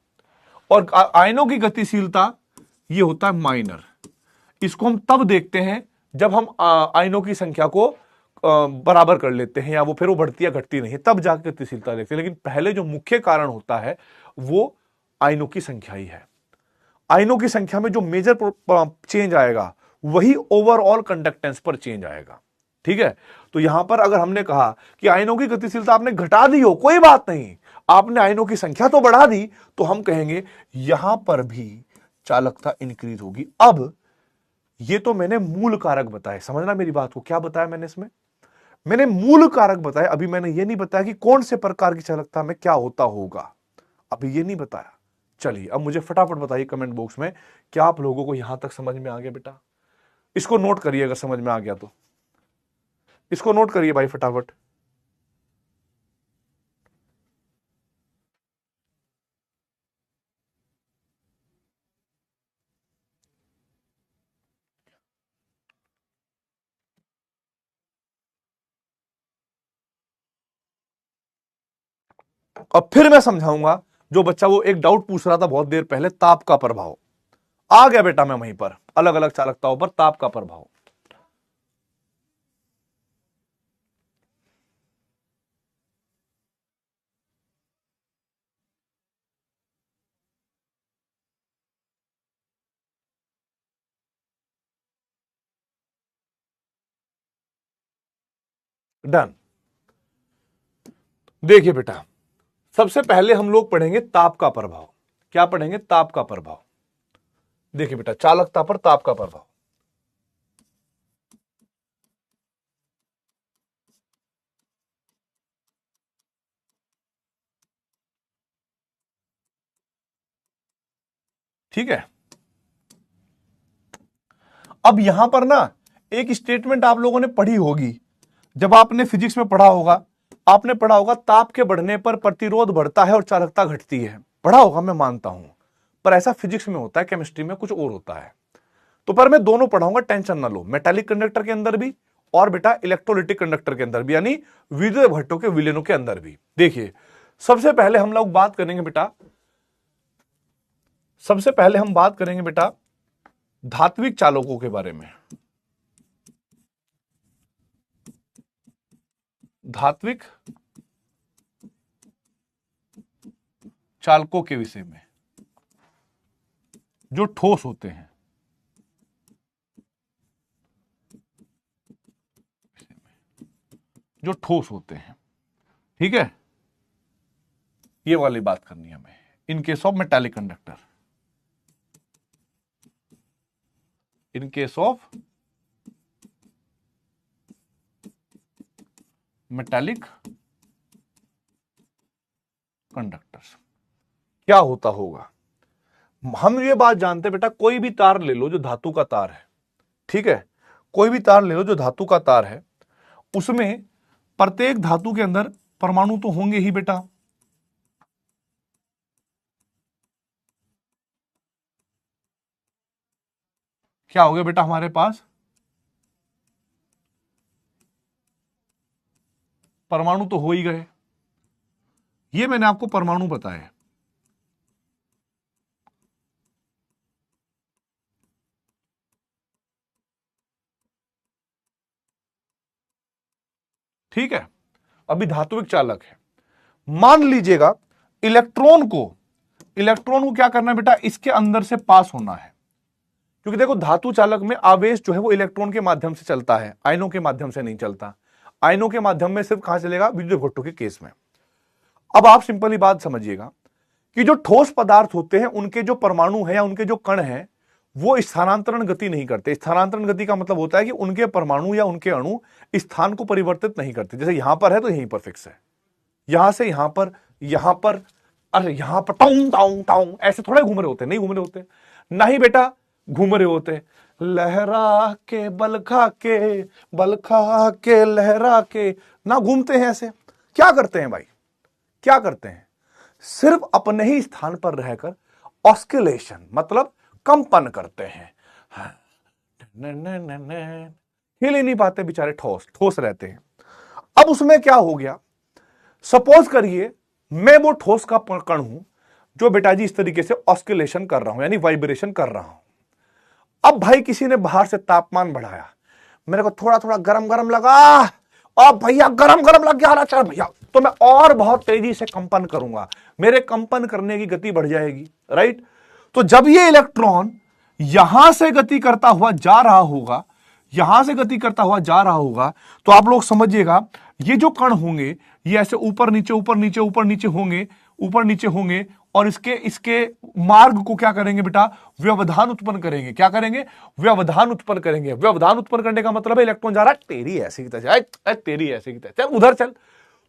और आयनों की गतिशीलता ये होता है माइनर। इसको हम तब देखते हैं जब हम आयनों की संख्या को बराबर कर लेते हैं, या वो फिर वो बढ़ती या घटती नहीं है, तब जाकर गतिशीलता देखते हैं। लेकिन पहले जो मुख्य कारण होता है वो आयनों की संख्या ही है। आयनों की संख्या में जो मेजर चेंज आएगा वही ओवरऑल कंडक्टेंस पर चेंज आएगा। ठीक है, तो यहां पर अगर हमने कहा कि आयनों की गतिशीलता आपने घटा दी हो, कोई बात नहीं, आपने आयनों की संख्या तो बढ़ा दी, तो हम कहेंगे यहां पर भी चालकता इंक्रीज होगी। अब ये तो मैंने मूल कारक बताए, समझना मेरी बात को, क्या बताया मैंने इसमें, मैंने मूल कारक बताए। अभी मैंने ये नहीं बताया कि कौन से प्रकार की चालकता में क्या होता होगा, अभी ये नहीं बताया। चलिए अब मुझे फटाफट बताइए कमेंट बॉक्स में, क्या आप लोगों को यहां तक समझ में आ गया बेटा? इसको नोट करिए अगर समझ में आ गया तो, इसको नोट करिए भाई फटाफट। अब फिर मैं समझाऊंगा, जो बच्चा वो एक डाउट पूछ रहा था बहुत देर पहले, ताप का प्रभाव आ गया बेटा, मैं वहीं पर अलग अलग चालकताओं पर ताप का प्रभाव। डन। देखिए बेटा, सबसे पहले हम लोग पढ़ेंगे ताप का प्रभाव। क्या पढ़ेंगे? ताप का प्रभाव। देखिए बेटा, चालकता पर ताप का प्रभाव। ठीक है, अब यहां पर ना एक स्टेटमेंट आप लोगों ने पढ़ी होगी, जब आपने फिजिक्स में पढ़ा होगा, आपने पढ़ा होगा ताप के बढ़ने पर प्रतिरोध बढ़ता है और चालकता घटती है। पढ़ा होगा, मैं मानता हूं, पर ऐसा फिजिक्स में होता है, केमिस्ट्री में कुछ और होता है। तो पर मैं दोनों पढ़ाऊंगा, टेंशन ना लो, मेटालिक कंडक्टर के अंदर भी और बेटा इलेक्ट्रोलिटिक कंडक्टर के अंदर भी, यानी विद्युत भट्टों के विलयनों के अंदर भी। देखिए, सबसे पहले हम लोग बात करेंगे बेटा, सबसे पहले हम बात करेंगे बेटा धात्विक चालकों के बारे में। धात्विक चालकों के विषय में, जो ठोस होते हैं, जो ठोस होते हैं। ठीक है, ये वाली बात करनी है हमें। In case of metallic conductor, in case of metallic conductors क्या होता होगा? हम ये बात जानते हैं बेटा, कोई भी तार ले लो जो धातु का तार है, ठीक है, कोई भी तार ले लो जो धातु का तार है, उसमें प्रत्येक धातु के अंदर परमाणु तो होंगे ही बेटा। क्या हो गया बेटा हमारे पास? परमाणु तो हो ही गए, ये मैंने आपको परमाणु बताए। ठीक है, अभी धात्विक चालक है, मान लीजिएगा इलेक्ट्रॉन को क्या करना है बेटा, इसके अंदर से पास होना है, क्योंकि देखो धातु चालक में आवेश जो है वो इलेक्ट्रॉन के माध्यम से चलता है, आयनों के माध्यम से नहीं चलता। आयनों के माध्यम में सिर्फ कहां चलेगा? विद्युत भट्टों के केस में। अब आप सिंपली बात समझिएगा कि जो ठोस पदार्थ होते हैं उनके जो परमाणु है या उनके जो कण है वो स्थानांतरण गति नहीं करते। स्थानांतरण गति का मतलब होता है कि उनके परमाणु या उनके अणु स्थान को परिवर्तित नहीं करते। जैसे यहां पर है तो यहीं पर फिक्स है, यहां से यहां पर, यहां पर, अरे यहां पर टाउं टाउं टाउं ऐसे थोड़े घूम रहे होते, नहीं घूम रहे होते, नहीं बेटा घूम रहे होते। लहरा के बल खा के लहरा के, ना घूमते हैं ऐसे। क्या करते हैं भाई, क्या करते हैं? सिर्फ अपने ही स्थान पर रहकर ऑस्किलेशन मतलब कंपन करते हैं, हिल ही नहीं पाते बेचारे, ठोस ठोस रहते हैं। अब उसमें क्या हो गया, सपोज करिए मैं वो ठोस का कण हूं जो बेटा जी इस तरीके से ऑस्किलेशन कर रहा हूं, यानी वाइब्रेशन कर रहा हूं। अब भाई किसी ने बाहर से तापमान बढ़ाया, मेरे को थोड़ा थोड़ा गरम गरम लगा, और भैया गरम गरम लग गया, चल भैया, तो मैं और बहुत तेजी से कंपन करूंगा, मेरे कंपन करने की गति बढ़ जाएगी, राइट? तो जब ये इलेक्ट्रॉन यहां से गति करता हुआ जा रहा होगा, यहां से गति करता हुआ जा रहा होगा, तो आप लोग समझिएगा ये जो कण होंगे ये ऐसे ऊपर नीचे ऊपर नीचे ऊपर नीचे होंगे, ऊपर नीचे होंगे, और इसके मार्ग को क्या करेंगे बेटा, व्यवधान उत्पन्न करेंगे। क्या करेंगे, व्यवधान उत्पन्न करेंगे। व्यवधान उत्पन्न करने का मतलब है इलेक्ट्रॉन जा रहा है तेरी ऐसे की तरह, तेरी ऐसे की तरह, चल उधर चल,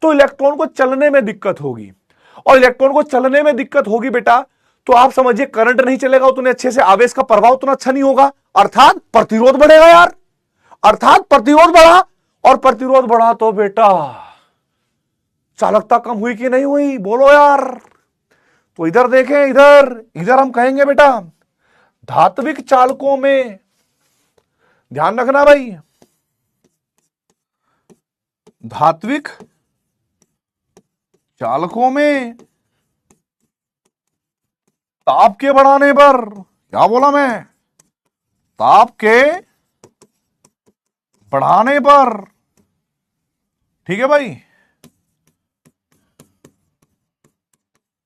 तो इलेक्ट्रॉन को चलने में दिक्कत होगी, और इलेक्ट्रॉन को चलने में दिक्कत होगी बेटा, तो आप समझिए करंट नहीं चलेगा उतने अच्छे से, आवेश का प्रभाव उतना अच्छा नहीं होगा, अर्थात प्रतिरोध बढ़ेगा यार, अर्थात प्रतिरोध बढ़ा, और प्रतिरोध बढ़ा तो बेटा चालकता कम हुई कि नहीं हुई, बोलो यार। तो इधर देखें, इधर हम कहेंगे बेटा धात्विक चालकों में, ध्यान रखना भाई, धात्विक चालकों में ताप के बढ़ाने पर, क्या बोला मैं, ताप के बढ़ाने पर, ठीक है भाई,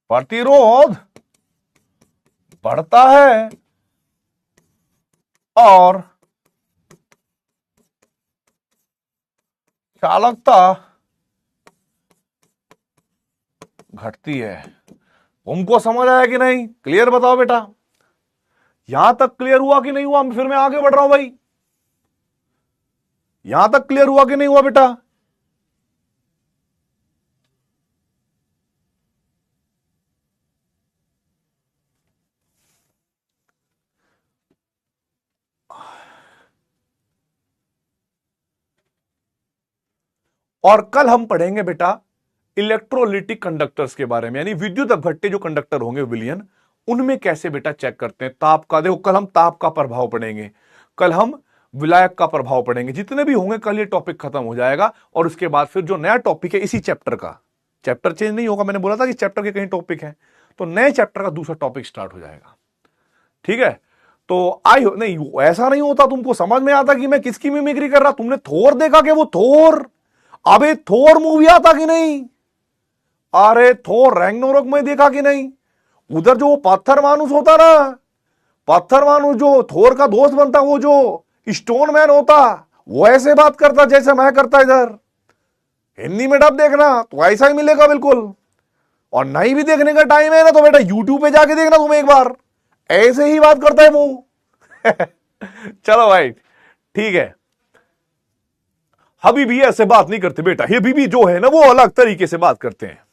प्रतिरोध बढ़ता है और चालकता घटती है। तुमको समझ आया कि नहीं, क्लियर बताओ बेटा, यहां तक क्लियर हुआ कि नहीं हुआ, फिर मैं आगे बढ़ रहा हूं भाई, यहां तक क्लियर हुआ कि नहीं हुआ बेटा। और कल हम पढ़ेंगे बेटा इलेक्ट्रोलिटिक कंडक्टर्स के बारे में, यानी विद्युत अपघट्य जो कंडक्टर होंगे विलियन, उनमें कैसे बेटा चेक करते हैं ताप का। देखो कल हम ताप का प्रभाव पढ़ेंगे, कल हम विलायक का प्रभाव पढ़ेंगे, जितने भी होंगे कल ये टॉपिक खत्म हो जाएगा। और उसके बाद फिर जो नया टॉपिक है इसी चैप्टर का, चैप्टर चेंज नहीं होगा, मैंने बोला था कि चैप्टर के कहीं टॉपिक है, तो नए चैप्टर का दूसरा टॉपिक स्टार्ट हो जाएगा, ठीक है। तो नहीं ऐसा नहीं होता, तुमको समझ में आता कि मैं किसकी मिमिक्री कर रहा। तुमने थोर देखा कि वो थोर, अबे थोर मूवी आता कि नहीं, अरे थोर रैग्नारोक में देखा कि नहीं, उधर जो पत्थर मानुस होता ना, पत्थर मानुस जो थोर का दोस्त बनता, वो जो स्टोन मैन होता, वो ऐसे बात करता जैसे मैं करता इधर। हिंदी में डब देखना तो ऐसा ही मिलेगा बिल्कुल, और नहीं भी देखने का टाइम है ना तो बेटा यूट्यूब पे जाके देखना तुम एक बार, ऐसे ही बात करता है वो। चलो भाई ठीक है, अभी भी ऐसे बात नहीं करते बेटा, ये बीबी जो है ना वो अलग तरीके से बात करते हैं।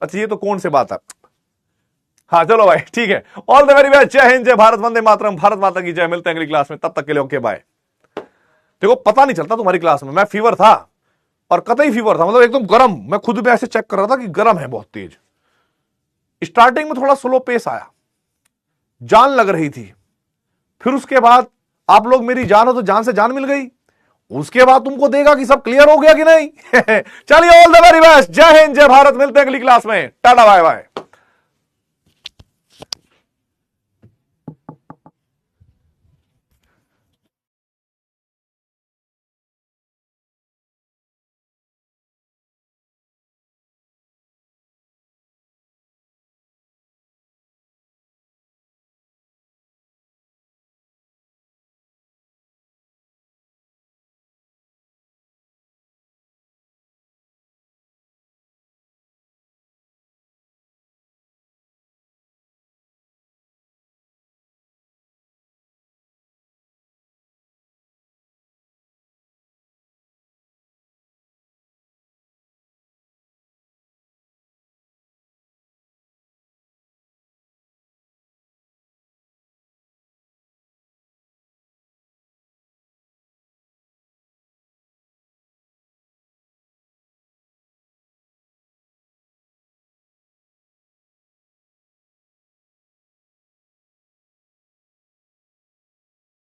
अच्छा ये तो कौन से बात है, हाँ चलो भाई ठीक है, ऑल द वेरी बेस्ट, जय हिंद, जय भारत, वंदे मातरम, भारत माता की जय। मिलते हैं अगली क्लास में, तब तक के लिए ओके बाय। देखो पता नहीं चलता तुम्हारी क्लास में, मैं फीवर था, और कतई फीवर था, मतलब एकदम गर्म, मैं खुद में ऐसे चेक कर रहा था कि गर्म है बहुत तेज। स्टार्टिंग में थोड़ा स्लो पेस आया, जान लग रही थी, फिर उसके बाद आप लोग मेरी जान हो तो जान से जान मिल गई, उसके बाद तुमको देगा कि सब क्लियर हो गया कि नहीं। चलिए ऑल द वेरी बेस्ट, जय हिंद, जय भारत, मिलते हैं अगली क्लास में, टाटा बाय बाय।